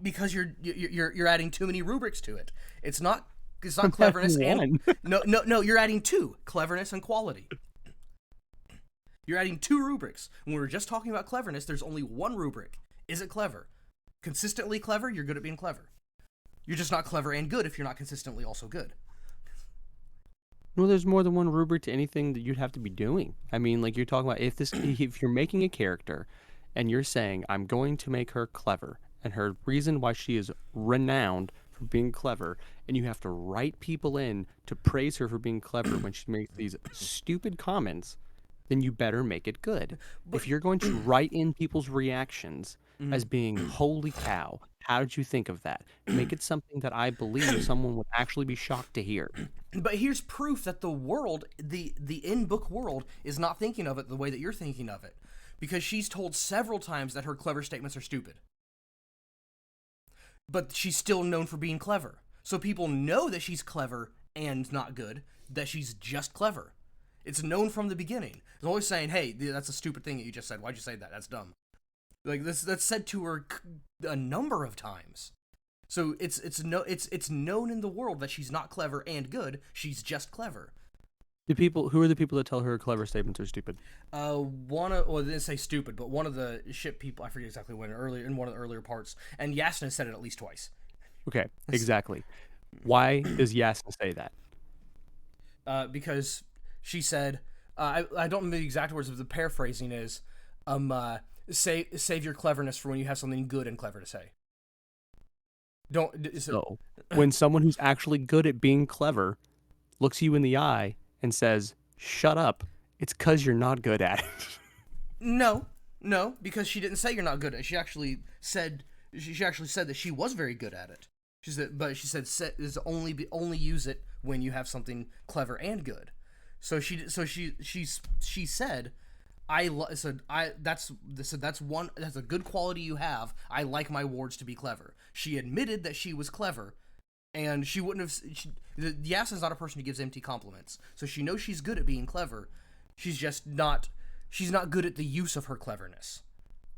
because you're adding too many rubrics to it. It's not cleverness and no, you're adding two, cleverness and quality. You're adding two rubrics. When we were just talking about cleverness, there's only one rubric. Is it clever? Consistently clever, you're good at being clever. You're just not clever and good if you're not consistently also good. No, there's more than one rubric to anything that you'd have to be doing. I mean, like you're talking about if you're making a character and you're saying, I'm going to make her clever, and her reason why she is renowned for being clever, and you have to write people in to praise her for being clever when she makes these stupid comments, then you better make it good. But if you're going to write in people's reactions as being, holy cow, how did you think of that? Make it something that I believe someone would actually be shocked to hear. But here's proof that the world, the in-book world, is not thinking of it the way that you're thinking of it. Because she's told several times that her clever statements are stupid. But she's still known for being clever. So people know that she's clever and not good, that she's just clever. It's known from the beginning. It's always saying, hey, that's a stupid thing that you just said. Why'd you say that? That's dumb. Like, that's said to her a number of times. So it's known in the world that she's not clever and good. She's just clever. Who are the people that tell her clever statements are stupid? They didn't say stupid, but one of the ship people, I forget exactly when, in one of the earlier parts, and Yasna said it at least twice. Okay, exactly. Why does Yasna say that? Because she said, I don't remember the exact words, but the paraphrasing is, save your cleverness for when you have something good and clever to say. So, when someone who's actually good at being clever looks you in the eye and says, shut up, it's because you're not good at it. No, because she didn't say you're not good at it. She actually said that she was very good at it. She said only use it when you have something clever and good. So she said, that's a good quality you have. I like my wards to be clever. She admitted that she was clever, and she wouldn't have. Yasna's not a person who gives empty compliments, so she knows she's good at being clever. She's just not. She's not good at the use of her cleverness.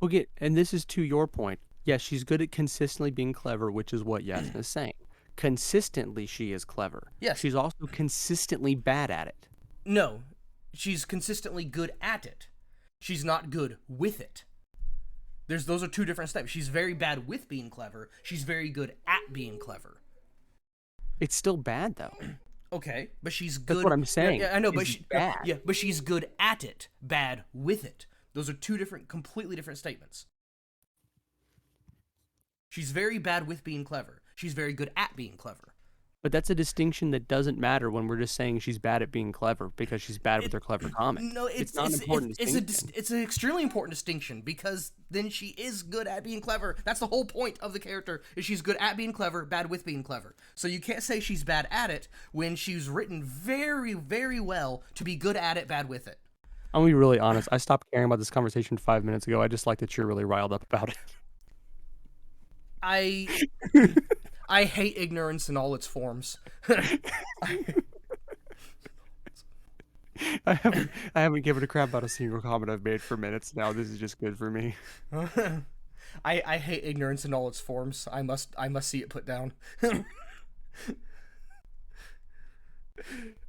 Okay, and this is to your point. Yes, she's good at consistently being clever, which is what Yasna is saying. Consistently, she is clever. Yes. She's also consistently bad at it. No, she's consistently good at it. She's not good with it. Those are two different steps. She's very bad with being clever. She's very good at being clever. It's still bad though. Okay, but she's good. That's what I'm saying. Yeah, I know, but bad. Yeah, but she's good at it, bad with it. Those are two completely different statements. She's very bad with being clever. She's very good at being clever. But that's a distinction that doesn't matter when we're just saying she's bad at being clever because she's bad with her clever comment. No, it's not an important distinction. It's an extremely important distinction because then she is good at being clever. That's the whole point of the character, is she's good at being clever, bad with being clever. So you can't say she's bad at it when she's written very, very well to be good at it, bad with it. I'm going to be really honest. I stopped caring about this conversation 5 minutes ago. I just like that you're really riled up about it. I hate ignorance in all its forms. I haven't given a crap about a single comment I've made for minutes now. This is just good for me. I hate ignorance in all its forms. I must see it put down.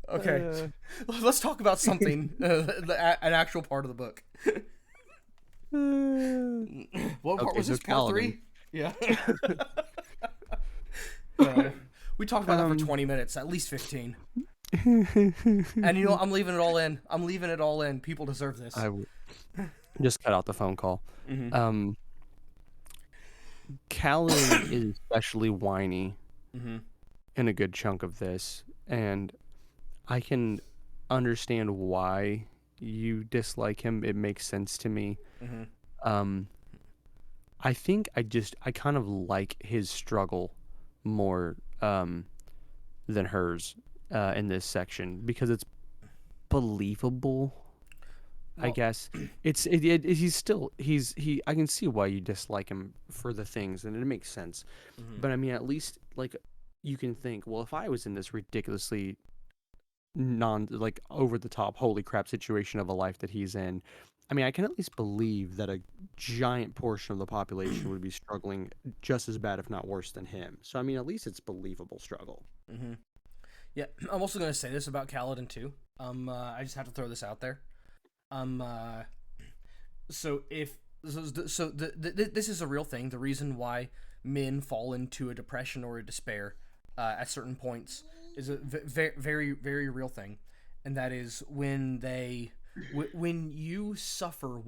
Okay, Uh, let's talk about something, an actual part of the book. What part okay, was so this? Part Kaladin. three? Yeah. Uh, we talked about that for Um, 20 minutes, at least 15. I And you know, I'm leaving it all in. I'm leaving it all in. People deserve this. w- just cut out the phone call. Mm-hmm. Um, Kaladin is especially whiny Mm-hmm. in a good chunk of this, and I can understand why you dislike him. It makes sense to me. Mm-hmm. Um, I think I kind of like his struggle more than hers in this section because it's believable. I Well, guess he's still he. I can see why you dislike him for the things, and it makes sense. mm-hmm. But I mean, at least like you can think, well, if I was in this ridiculously non like over the top holy crap situation of a life that he's in, I mean, I can at least believe that a giant portion of the population would be struggling just as bad, if not worse, than him. So I mean, at least it's believable struggle. Mm-hmm. Yeah, I'm also gonna say this about Kaladin too. I just have to throw this out there. Um, uh, so if this is a real thing. The reason why men fall into a depression or a despair at certain points is a very very real thing, and that is when when you suffer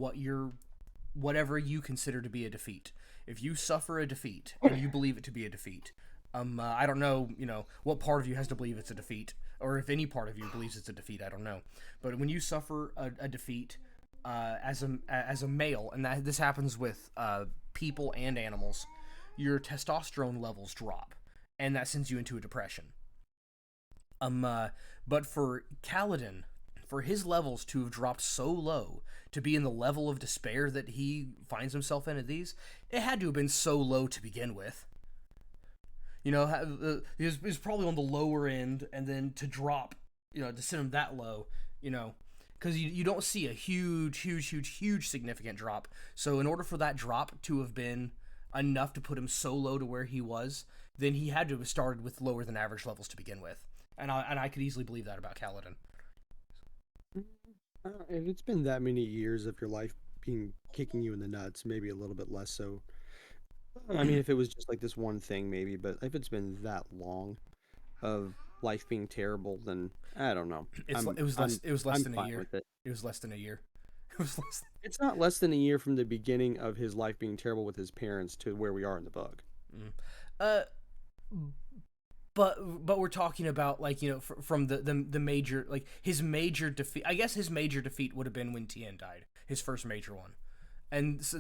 whatever you consider to be a defeat. If you suffer a defeat and you believe it to be a defeat, I don't know, what part of you has to believe it's a defeat, or if any part of you believes it's a defeat. I don't know, but when you suffer a defeat as a male, and that this happens with people and animals, your testosterone levels drop, and that sends you into a depression. Um, uh, but for Kaladin, for his levels to have dropped so low, to be in the level of despair that he finds himself in at these, it had to have been so low to begin with. He was probably on the lower end, and then to drop, to send him that low, because you don't see a huge significant drop. So in order for that drop to have been enough to put him so low to where he was, then he had to have started with lower than average levels to begin with. And I could easily believe that about Kaladin. If it's been that many years of your life being kicking you in the nuts, maybe a little bit less so. I mean, if it was just like this one thing, maybe, but if it's been that long of life being terrible, then I don't know. It was less I'm than a fine year. with it. It was less than a year. It was less. It's not less than a year from the beginning of his life being terrible with his parents to where we are in the book. Mm. Uh, but we're talking about, like, from the major, like, his major defeat. I guess his major defeat would have been when Tien died, his first major one,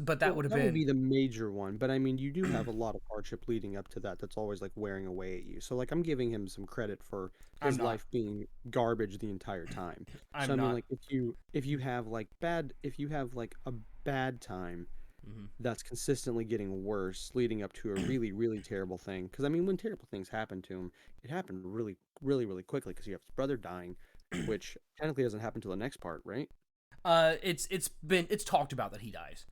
but that Well, would have that would been. be the major one, but I mean, you do have a lot of hardship leading up to that. That's always like wearing away at you. So like, I'm giving him some credit for I'm his not. life being garbage the entire time. So I'm I mean, not. like, if you have like a bad time Mm-hmm. that's consistently getting worse, leading up to a really really terrible thing. Because I mean, when terrible things happen to him, it happened really quickly. Because you have his brother dying, which technically doesn't happen till the next part, right? It's talked about that he dies.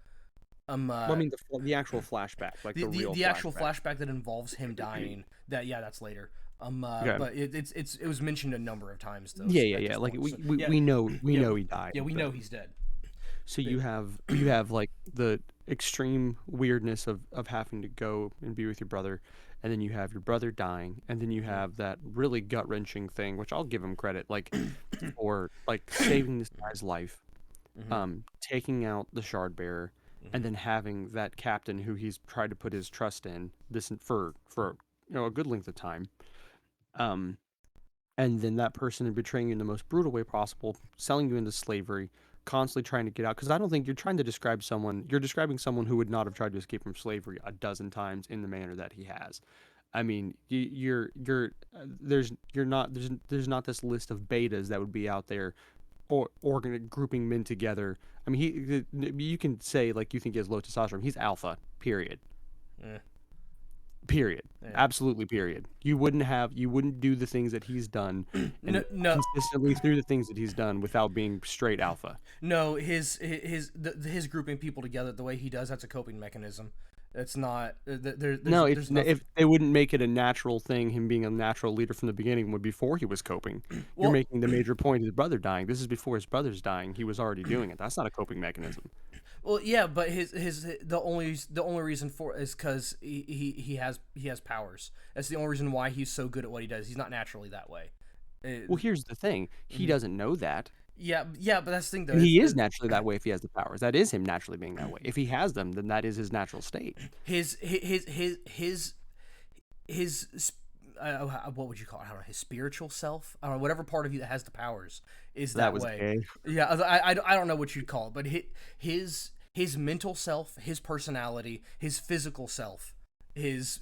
Um, Well, I uh, mean, the actual flashback, like the, the the real the actual flashback. flashback that involves him dying, that's later. Okay. But it was mentioned a number of times though Yeah. at Yeah. this Like point. So yeah, we yeah, know he died, yeah, we but know he's dead. so But, you have like the extreme weirdness of having to go and be with your brother, and then you have your brother dying, and then you mhm, have that really gut wrenching thing, which I'll give him credit, like for like saving this guy's life, mhm, taking out the shard bearer, and mhm, then having that captain who he's tried to put his trust in this for a good length of time. Um, and then that person betraying you in the most brutal way possible, selling you into slavery, constantly trying to get out. Because I don't think you're trying to describe someone. You're describing someone who would not have tried to escape from slavery a dozen times in the manner that he has. I mean, there's not this list of betas that would be out there or grouping men together. I mean, you can say like you think he has low testosterone. He's alpha, period. eh, Period. Yeah. Absolutely, period. You wouldn't do the things that he's done No, and no, consistently through the things that he's done without being straight alpha. no. His grouping people together the way he does, that's a coping mechanism. It's not. No, There's nothing. if they wouldn't make it a natural thing, him being a natural leader from the beginning, would before he was coping. You're Well, making the major point his brother dying. This is before his brother's dying. He was already doing it. That's not a coping mechanism. well, yeah, but the only reason for it is because he has powers. That's the only reason why he's so good at what he does. He's not naturally that way. Well, here's the thing. He doesn't know that. Yeah, yeah, but that's the thing though. And he is naturally that way if he has the powers. That is him naturally being that way. If he has them, then that is his natural state. His what would you call it? I don't know. His spiritual self. I don't know. Whatever part of you that has the powers is That that was way. gay. Yeah, I don't know what you'd call it, but his mental self, his personality, his physical self, his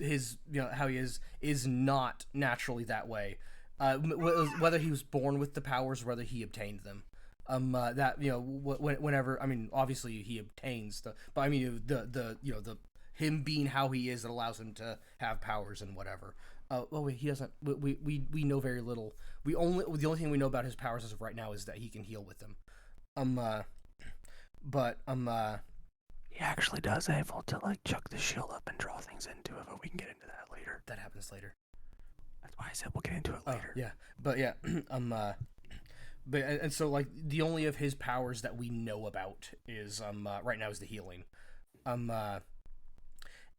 how he is not naturally that way. Whether he was born with the powers, whether he obtained them. That whenever, I mean, obviously he obtains but I mean the him being how he is that allows him to have powers and whatever. Well, wait, he doesn't. We know very little. The only thing we know about his powers as of right now is that he can heal with them. Um, uh, but He actually does able to like chuck the shield up and draw things into it, but we can get into that later. that happens later. That's why I said we'll get into it Oh, later. yeah, but yeah, but and so like the only of his powers that we know about is right now is the healing, um, uh,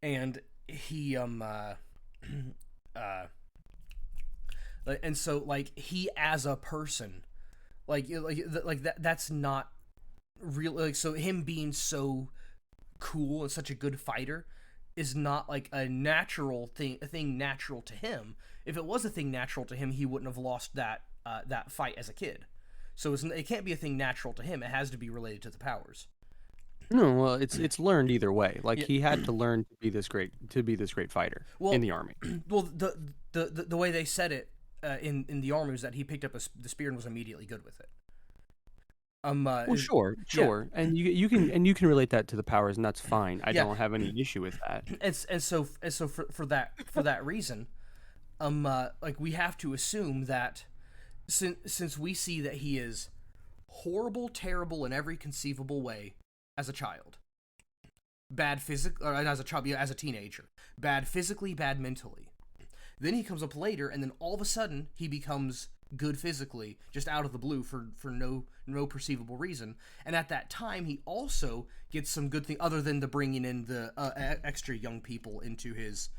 and he and so like he as a person, like that's not real. Like so him being so cool and such a good fighter is not like a thing natural to him. If it was a thing natural to him, he wouldn't have lost that fight as a kid. So it can't be a thing natural to him. It has to be related to the powers. No, well, it's learned either way. Like Yeah. he had to learn to be this great fighter in Well, the army. well, the way they said it in the army was that he picked up the spear and was immediately good with it. Well, sure, Yeah. sure, and you can relate that to the powers, and that's fine. I Yeah. don't have any issue with that. And so for that reason, like we have to assume that since we see that he is horrible, terrible in every conceivable way as a child, bad physically, or as a child, as a teenager, bad physically, bad mentally. Then he comes up later, and then all of a sudden he becomes good physically, just out of the blue for no perceivable reason. And at that time, he also gets some good thing other than the bringing in the extra young people into his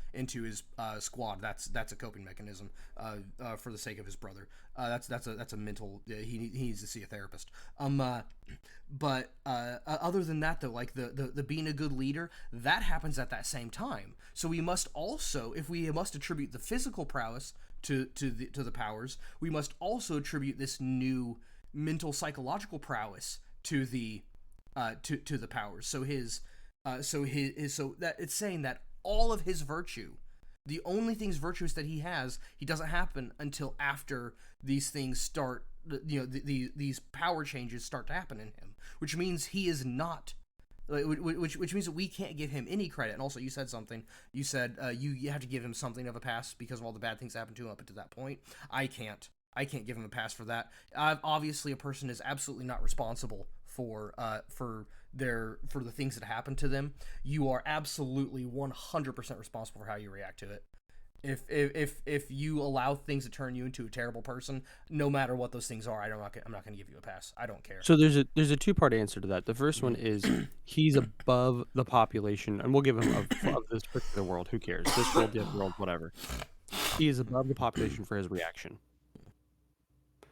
squad. That's a coping mechanism for the sake of his brother. That's a mental. He needs to see a therapist. But other than that, though, like the being a good leader, that happens at that same time. So we must also, if we must attribute the physical prowess to the powers, we must also attribute this new mental psychological prowess to the powers. So so that it's saying that all of his virtue, the only things virtuous that he has, he doesn't happen until after these things start. These power changes start to happen in him, which means he is not. Which means that we can't give him any credit. And also, you said something. You said you have to give him something of a pass because of all the bad things that happened to him up to that point. I can't give him a pass for that. Obviously, a person is absolutely not responsible for the things that happen to them. You are absolutely 100% responsible for how you react to it. If you allow things to turn you into a terrible person, no matter what those things are, I'm not going to give you a pass. I don't care. So there's a two-part answer to that. The first one is he's above the population, and we'll give him of this particular world. Who cares? This world, the other world, whatever. He is above the population for his reaction.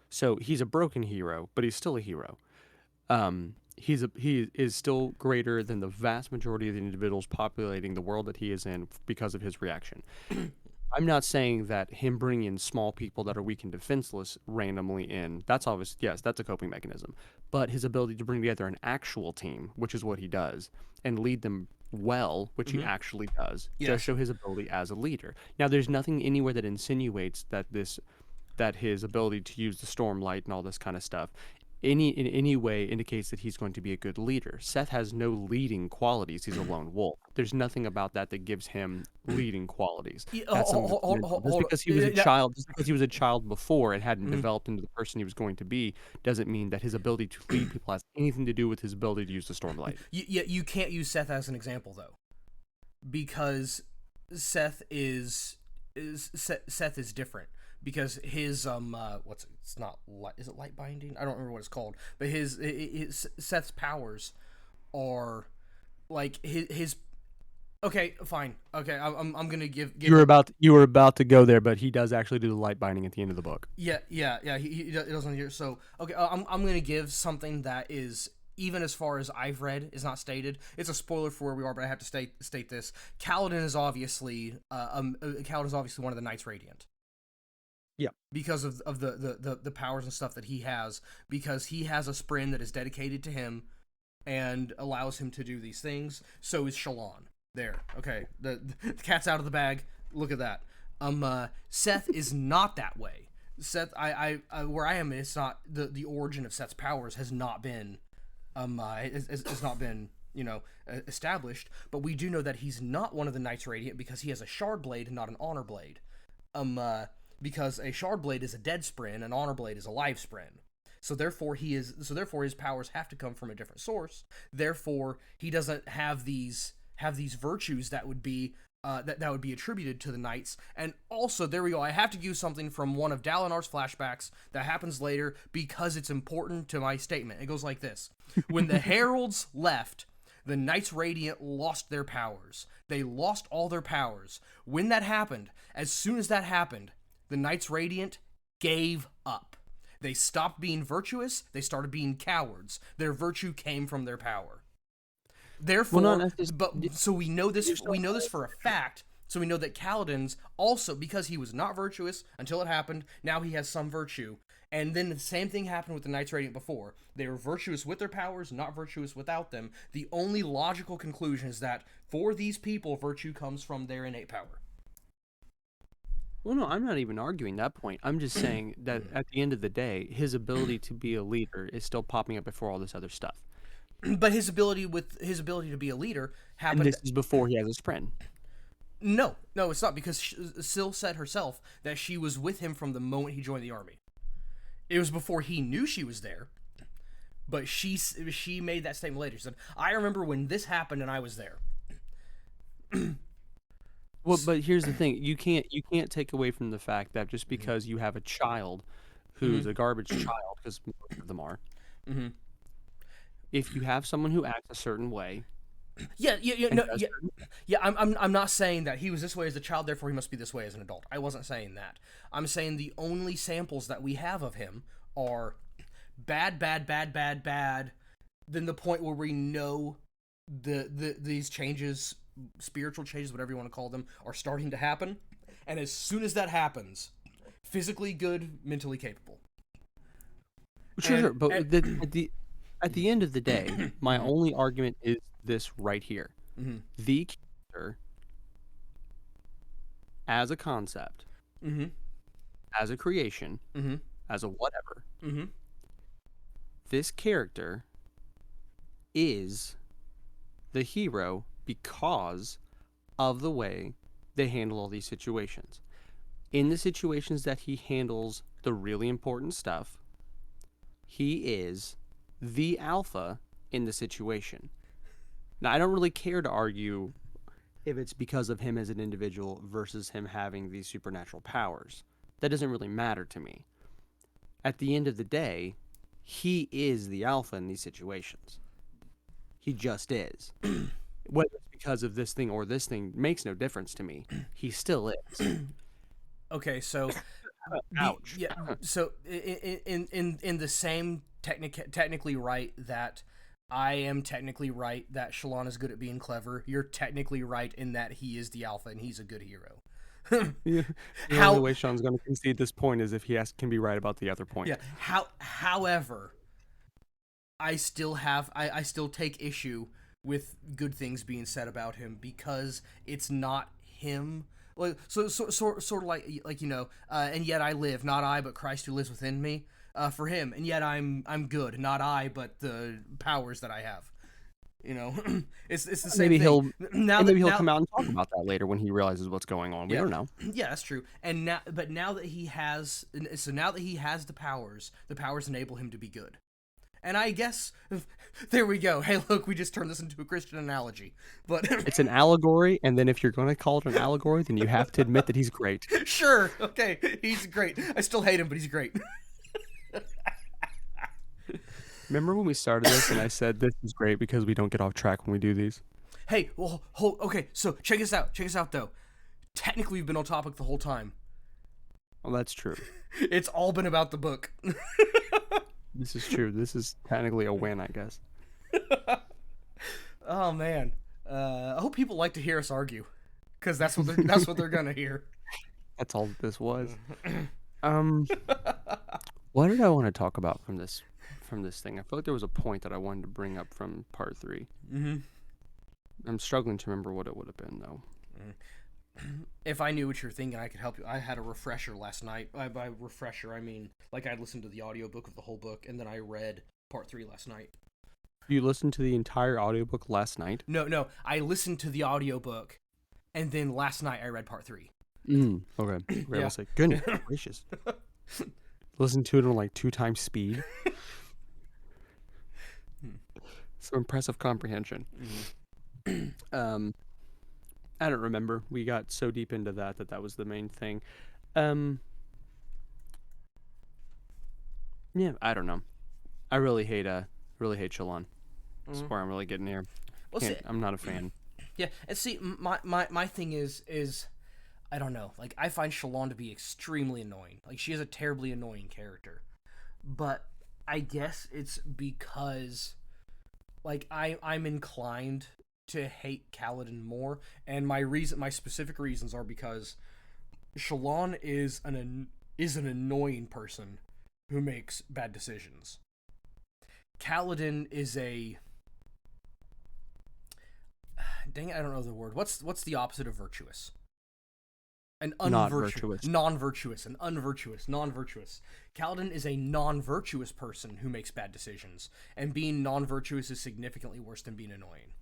So he's a broken hero, but he's still a hero. He is still greater than the vast majority of the individuals populating the world that he is in because of his reaction. I'm not saying that him bringing in small people that are weak and defenseless randomly in, that's obvious. Yes, that's a coping mechanism. But his ability to bring together an actual team, which is what he does, and lead them well, which he actually does, does show his ability as a leader. Now, there's nothing anywhere that insinuates that his ability to use the Stormlight and all this kind of stuff in any way indicates that he's going to be a good leader. Seth has no leading qualities. He's a lone wolf. There's nothing about that that gives him leading qualities. Yeah, That's something that's mental. Just because he was a child, just because he was a child before and hadn't mhm. developed into the person he was going to be, doesn't mean that his ability to lead people has anything to do with his ability to use the Stormlight. You can't use Seth as an example though, because Seth is different because his it's not light, is it light binding? I don't remember what it's called, but his Seth's powers are like his okay, fine. Okay, I'm gonna give him. You were about to go there, but he does actually do the light binding at the end of the book. Yeah. He doesn't hear. So okay, I'm gonna give something that is, even as far as I've read, is not stated. It's a spoiler for where we are, but I have to state this. Kaladin is obviously one of the Knights Radiant. Yeah. Because of the powers and stuff that he has, because he has a spren that is dedicated to him and allows him to do these things. So is Shallan. There. Okay. The cat's out of the bag. Look at that. Seth is not that way. Seth, I where I am, it's not the origin of Seth's powers has not been, has not been, established. But we do know that he's not one of the Knights Radiant because he has a Shard Blade and not an Honor Blade. Because a Shard Blade is a dead spren, an Honor Blade is a live spren. So therefore his powers have to come from a different source. Therefore, he doesn't have these virtues that would be that would be attributed to the knights. And also, there we go. I have to use something from one of Dalinar's flashbacks that happens later because it's important to my statement. It goes like this: when the heralds left, the Knights Radiant lost their powers. They lost all their powers. When that happened, as soon as that happened, the Knights Radiant gave up. They stopped being virtuous. They started being cowards. Their virtue came from their power. Therefore, so we know this. We know this for a fact. So we know that Kaladin's also, because he was not virtuous until it happened. Now he has some virtue, and then the same thing happened with the Knights Radiant before. They were virtuous with their powers, not virtuous without them. The only logical conclusion is that for these people, virtue comes from their innate power. Well, no, I'm not even arguing that point. I'm just saying that at the end of the day, his ability to be a leader is still popping up before all this other stuff. But his ability to be a leader happened. And this is before he has his friend. No, it's not, because Syl said herself that she was with him from the moment he joined the army. It was before he knew she was there, but she made that statement later. She said, "I remember when this happened and I was there." Well, but here's the thing: you can't take away from the fact that just because you have a child who's a garbage child, because most of them are. Mm-hmm. If you have someone who acts a certain way, I'm not saying that he was this way as a child, therefore he must be this way as an adult. I wasn't saying that. I'm saying the only samples that we have of him are bad. Then the point where we know these changes, spiritual changes, whatever you want to call them, are starting to happen. And as soon as that happens, physically good, mentally capable. Sure. But at the end of the day, my only argument is this right here. Mm-hmm. The character, as a concept, as a creation, as a whatever, this character is the hero because of the way they handle all these situations. In the situations that he handles the really important stuff, he is the alpha in the situation. Now, I don't really care to argue if it's because of him as an individual versus him having these supernatural powers. That doesn't really matter to me. At the end of the day, he is the alpha in these situations. He just is. Whether it's because of this thing or this thing makes no difference to me. He still is. Okay, so ouch. So in the same technically right that I am technically right that Shallan is good at being clever, you're technically right in that he is the alpha and he's a good hero. The only way Sean's going to concede this point is if he can be right about the other point. Yeah. However, I still take issue with good things being said about him because it's not him. Like sort of like and yet I live, not I, but Christ who lives within me. for him, and yet I'm good. Not I, but the powers that I have. You know, it's the same Maybe thing. he'll Now and that maybe he'll now come out and talk about that later when he realizes what's going on. We Yeah, don't know. yeah, that's true. And now that he has, so now that he has the powers enable him to be good. And I guess there we go. Hey, look, we just turned this into a Christian analogy. But It's an allegory, and then if you're going to call it an allegory, then you have to admit that he's great. sure, okay, he's great. I still hate him, but he's great. Remember when we started this and I said this is great because we don't get off track when we do these? Hey, well, okay, so check this out. Check this out, though. Technically, we've been on topic the whole time. Well, that's true. It's all been about the book. This is true. This is technically a win, I guess. Oh man, I hope people like to hear us argue, because that's what they're gonna hear. That's all this was. Um, what did I want to talk about from this thing? I feel like there was a point that I wanted to bring up from part 3. Mm-hmm. I'm struggling to remember what it would have been though. If I knew what you're thinking, I could help you. I had a refresher last night. By refresher, I mean like I listened to the audiobook of the whole book, and then I read part 3 last night. You listened to the entire audiobook last night? No, I listened to the audiobook, and then last night I read part 3. Okay. Okay, I Yeah. was like, goodness gracious. Listen to it on like 2 times speed. So impressive comprehension. I don't remember. We got so deep into that was the main thing. Yeah, I don't know. I really hate Shalon. That's where I'm really getting here. Well, see, I'm not a fan. yeah, and see, my thing is I don't know. Like, I find Shalon to be extremely annoying. Like, she is a terribly annoying character. But I guess it's because, like, I'm inclined to hate Kaladin more, and my specific reasons are because Shalon is an annoying person who makes bad decisions. Kaladin is a dang it, I don't know the word. What's the opposite of virtuous? An Not unvirtuous, virtuous. non-virtuous, an unvirtuous, non-virtuous. Kaladin is a non-virtuous person who makes bad decisions, and being non-virtuous is significantly worse than being annoying.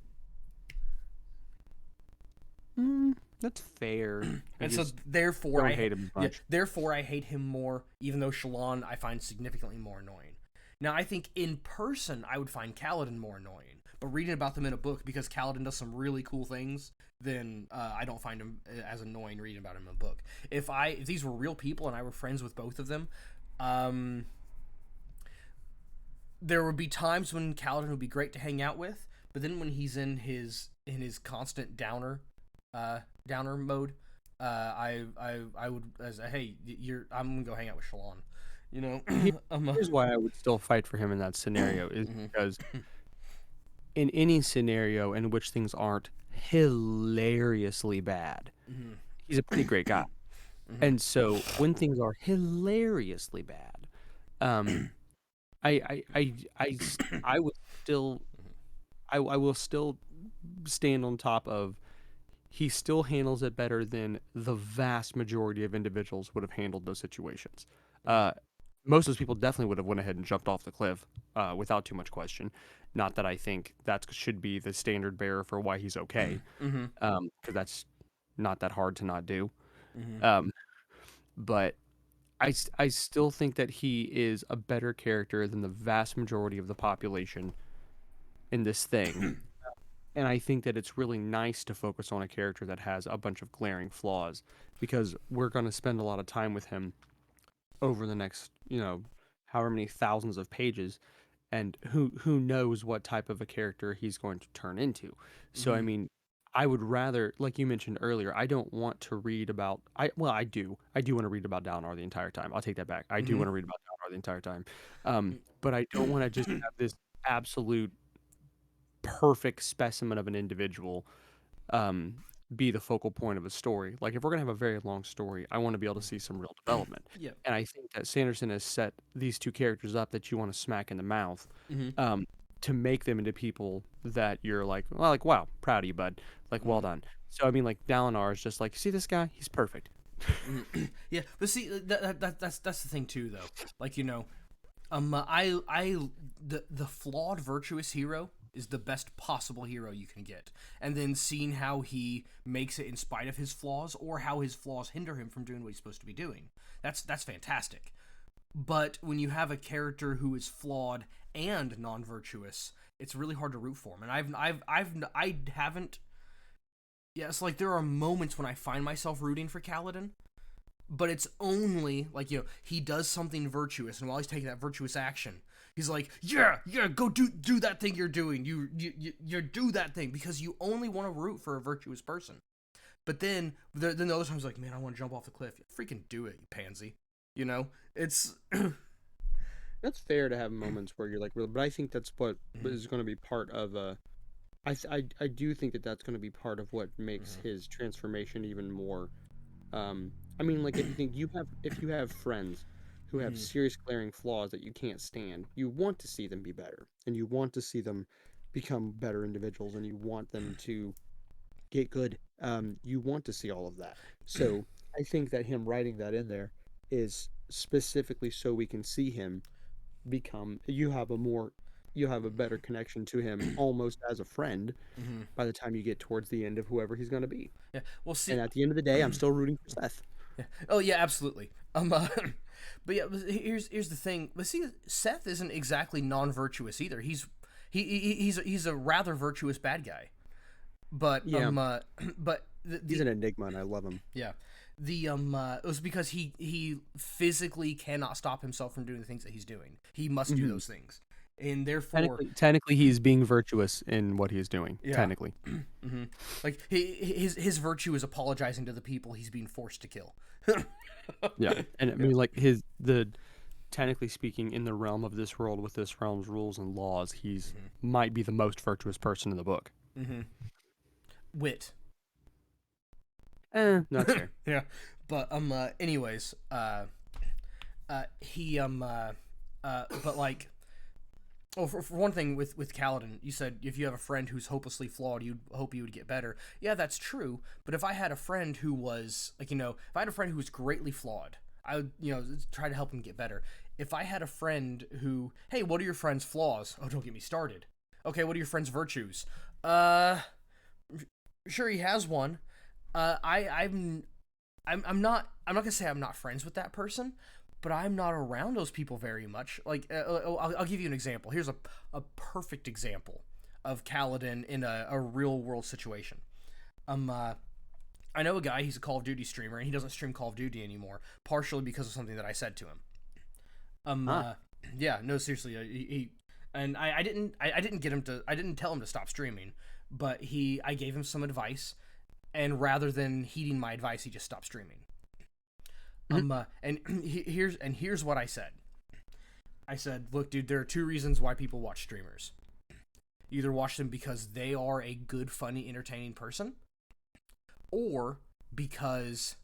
That's fair. And so therefore don't I hate him as yeah, much. therefore I hate him more, even though Shalon I find significantly more annoying. Now I think in person I would find Kaladin more annoying, but reading about them in a book, because Kaladin does some really cool things, then I don't find him as annoying reading about him in a book. If these were real people and I were friends with both of them, there would be times when Kaladin would be great to hang out with, but then when he's in his constant downer mode, I would say, hey, I'm gonna go hang out with Shalon. You know, Here's why I would still fight for him in that scenario is because in any scenario in which things aren't hilariously bad, he's a pretty great guy. And so when things are hilariously bad, I would still I will still stand on top of he still handles it better than the vast majority of individuals would have handled those situations. Most of those people definitely would have went ahead and jumped off the cliff without too much question. Not that I think that should be the standard bearer for why he's okay, because that's not that hard to not do. But I still think that he is a better character than the vast majority of the population in this thing. And I think that it's really nice to focus on a character that has a bunch of glaring flaws, because we're going to spend a lot of time with him over the next, however many thousands of pages, and who knows what type of a character he's going to turn into. So I mean, I would rather, like you mentioned earlier, I don't want to read about I do want to read about Dalinar the entire time. I'll take that back. I do want to read about Dalinar the entire time. But I don't want to just have this absolute perfect specimen of an individual be the focal point of a story. Like, if we're gonna have a very long story, I want to be able to see some real development. Yeah. And I think that Sanderson has set these two characters up that you want to smack in the mouth, to make them into people that you're like, well, like, wow, proud of you, bud. Like, well done. So I mean, like, Dalinar is just like, see this guy? He's perfect. Yeah, but see, that's the thing too, though. Like, The flawed virtuous hero is the best possible hero you can get, and then seeing how he makes it in spite of his flaws, or how his flaws hinder him from doing what he's supposed to be doing. That's fantastic. But when you have a character who is flawed and non-virtuous, it's really hard to root for him. And I haven't. Yeah, it's like there are moments when I find myself rooting for Kaladin, but it's only like, he does something virtuous, and while he's taking that virtuous action, he's like, yeah, go do that thing you're doing. You do that thing, because you only want to root for a virtuous person. But then the other times, like, man, I want to jump off the cliff. Freaking do it, you pansy. It's That's fair to have moments where you're like, really, but I think that's what Mhm. is going to be part of I do think that that's going to be part of what makes Mhm. his transformation even more. Um, I mean, like if you have friends who have Mhm. serious glaring flaws that you can't stand, you want to see them be better, and you want to see them become better individuals, and you want them to get good. You want to see all of that. So I think that him writing that in there is specifically so we can see him become. You have a better connection to him almost as a friend Mhm. by the time you get towards the end of whoever he's going to be. Yeah. Well, And see. at the end of the day, I'm still rooting for Seth. Yeah. Oh yeah, absolutely. But yeah, here's the thing. But see, Seth isn't exactly non-virtuous either. He's a rather virtuous bad guy. But Yeah, but he's an enigma, and I love him. yeah, it was because he physically cannot stop himself from doing the things that he's doing. He must do Hmm. those things, and therefore, Technically, he's being virtuous in what he's doing. yeah. Technically, Like his virtue is apologizing to the people he's being forced to kill. yeah. And I Yeah. mean, like his the technically speaking, in the realm of this world with this realm's rules and laws, he's might be the most virtuous person in the book. Mm-hmm. Wit. That's fair. Yeah. But anyways, he but like, oh, for one thing, with Kaladin, you said if you have a friend who's hopelessly flawed, you'd hope he would get better. Yeah, that's true. But if I had a friend who was like, if I had a friend who was greatly flawed, I would, try to help him get better. If I had a friend who, hey, what are your friend's flaws? Oh, don't get me started. Okay, what are your friend's virtues? Uh, sure, he has one. I'm not gonna say I'm not friends with that person, but I'm not around those people very much. Like, I'll give you an example. Here's a perfect example of Kaladin in a real world situation. Um, uh, I know a guy. He's a Call of Duty streamer, and he doesn't stream Call of Duty anymore, partially because of something that I said to him. Um, Ah, uh, yeah, no, seriously, he and I didn't get him to, I didn't tell him to stop streaming, but I gave him some advice, and rather than heeding my advice, he just stopped streaming. mhm. And here's what I said. I said, look, dude, there are two reasons why people watch streamers. You either watch them because they are a good, funny, entertaining person, or because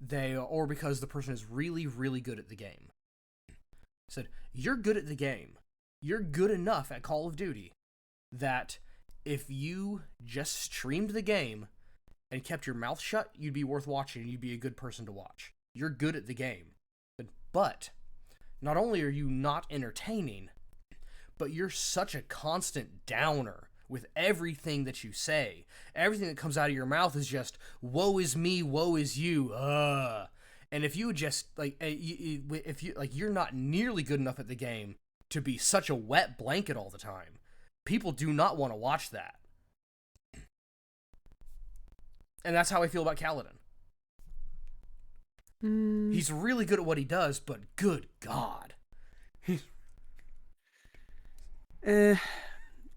because the person is really, really good at the game. I said, you're good at the game. You're good enough at Call of Duty that if you just streamed the game and kept your mouth shut, you'd be worth watching and you'd be a good person to watch. You're good at the game. But not only are you not entertaining, but you're such a constant downer with everything that you say. Everything that comes out of your mouth is just, woe is me, woe is you. And if you just like, if you like, you're not nearly good enough at the game to be such a wet blanket all the time. People do not want to watch that. And that's how I feel about Kaladin. Mm, He's really good at what he does, but good God. eh,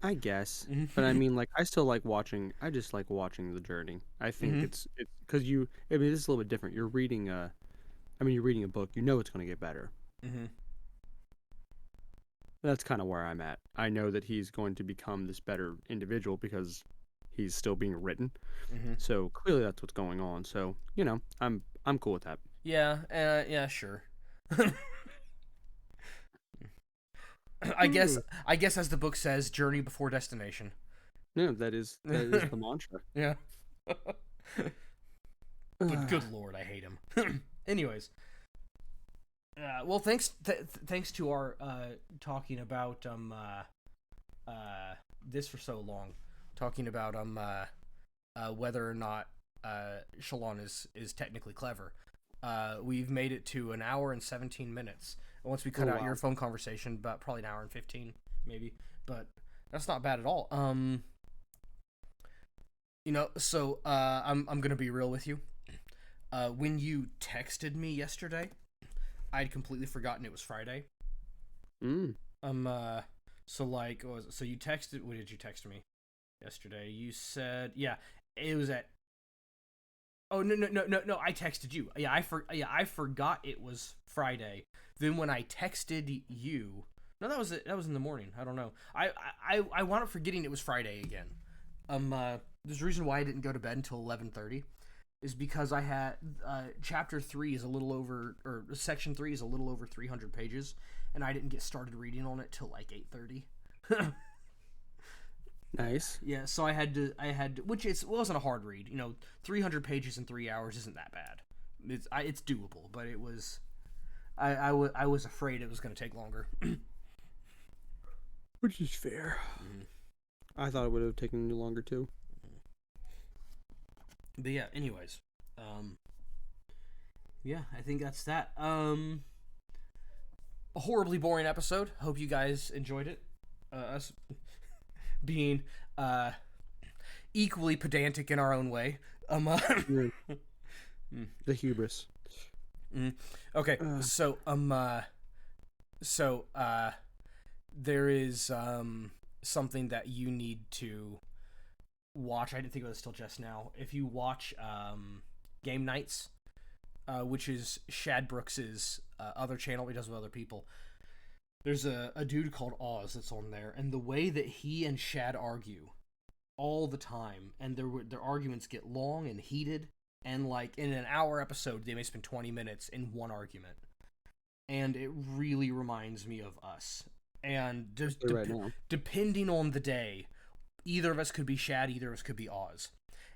I guess. But I mean, like, I still like watching. I just like watching the journey. I think Mm-hmm. it's because you. I mean, this is a little bit different. You're reading a. I mean, you're reading a book. You know it's going to get better. Mm-hmm. That's kind of where I'm at. I know that he's going to become this better individual because he's still being written. Mm-hmm. So clearly that's what's going on. So I'm cool with that. Yeah, yeah, sure. Whew. I guess as the book says, journey before destination. No, that is the mantra. Yeah. But good lord, I hate him. Anyways, Well, thanks to our talking about this for so long, talking about whether or not Shalon is technically clever. We've made it to an hour and 17 minutes. And once we cut out wow. your phone conversation, about probably an hour and 15 maybe, but that's not bad at all. So I'm gonna be real with you. When you texted me yesterday, I'd completely forgotten it was Friday. Mm. So like, so you texted. What did you text me yesterday? You said, yeah, it was at. Oh no! I texted you. Yeah, I forgot it was Friday. Then when I texted you, no, that was it. That was in the morning. I don't know. I wound up forgetting it was Friday again. There's a reason why I didn't go to bed until 11:30. Is because I had chapter 3 is a little over, or section 3 is a little over 300 pages, and I didn't get started reading on it till like 8:30. Nice. Yeah, so I had to, which wasn't a hard read. 300 pages in 3 hours isn't that bad. It's doable, but it was, I was afraid it was going to take longer. Which is fair. Mm. I thought it would have taken me longer too. But yeah, anyways, yeah, I think that's that. A horribly boring episode. Hope you guys enjoyed it. Us being equally pedantic in our own way. The hubris. Okay, there is something that you need to watch. I didn't think of this till just now. If you watch Game Nights, which is Shad Brooks's other channel, he does with other people. There's a dude called Oz that's on there, and the way that he and Shad argue all the time, and their arguments get long and heated, and like in an hour episode, they may spend 20 minutes in one argument, and it really reminds me of us. And just depending on the day, either of us could be Shad, either of us could be Oz.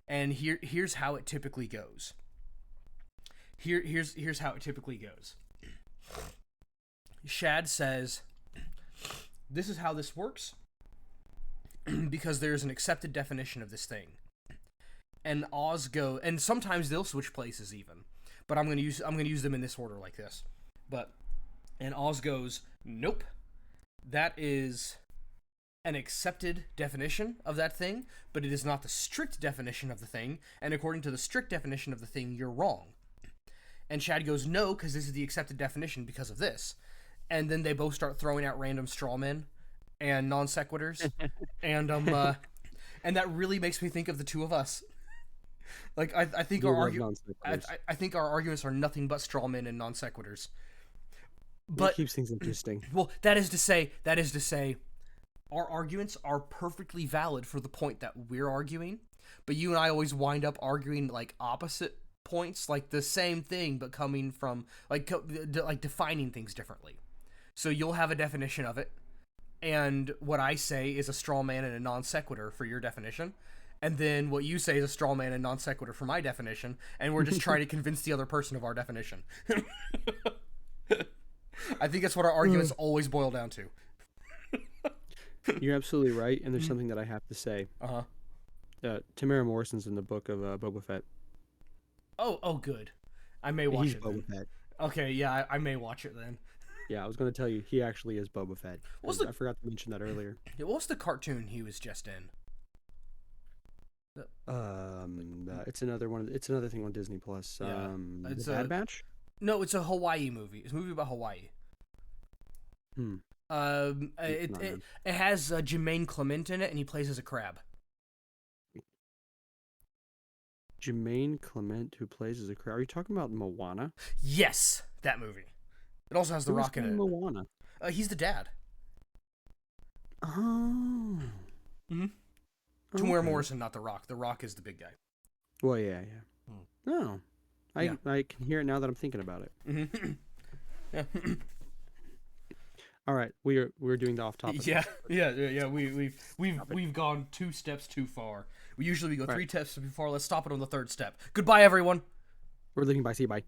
And here's how it typically goes. Here's how it typically goes. Shad says, "This is how this works," because there's an accepted definition of this thing. And Oz and sometimes they'll switch places even, but I'm gonna use them in this order like this. And Oz goes, "Nope, that is an accepted definition of that thing, but it is not the strict definition of the thing, and according to the strict definition of the thing, you're wrong." And Shad goes, "No, because this is the accepted definition because of this." And then they both start throwing out random straw men and non sequiturs, and and that really makes me think of the two of us. Like I think I think our arguments are nothing but straw men and non sequiturs. But it keeps things interesting. Well, that is to say, our arguments are perfectly valid for the point that we're arguing, but you and I always wind up arguing like opposite points, like the same thing, but coming from like defining things differently. So you'll have a definition of it, and what I say is a straw man and a non sequitur for your definition, and then what you say is a straw man and non sequitur for my definition, and we're just trying to convince the other person of our definition. I think that's what our arguments always boil down to. You're absolutely right, and there's something that I have to say. Tamara Morrison's in the book of Boba Fett. Oh, good. I may watch He's it. Boba Fett. Okay, yeah, I may watch it then. Yeah, I was going to tell you, he actually is Boba Fett. I forgot to mention that earlier. Yeah, what was the cartoon he was just in? It's another one. It's another thing on Disney Plus. It's the Bad Batch. No, it's a Hawaii movie. It's a movie about Hawaii. It has Jermaine Clement in it, and he plays as a crab. Jermaine Clement, who plays as a crab. Are you talking about Moana? Yes, that movie. It also has The Rock in it. Moana? He's the dad. Oh. Mm-hmm. Tamara Morrison, not The Rock. The Rock is the big guy. Well, yeah. No. I can hear it now that I'm thinking about it. Mm-hmm. Yeah. All right, we're doing the off topic. Yeah. We've gone 2 steps too far. We usually go 3 steps too far. Let's stop it on the 3rd step. Goodbye, everyone. We're leaving by. See you. Bye.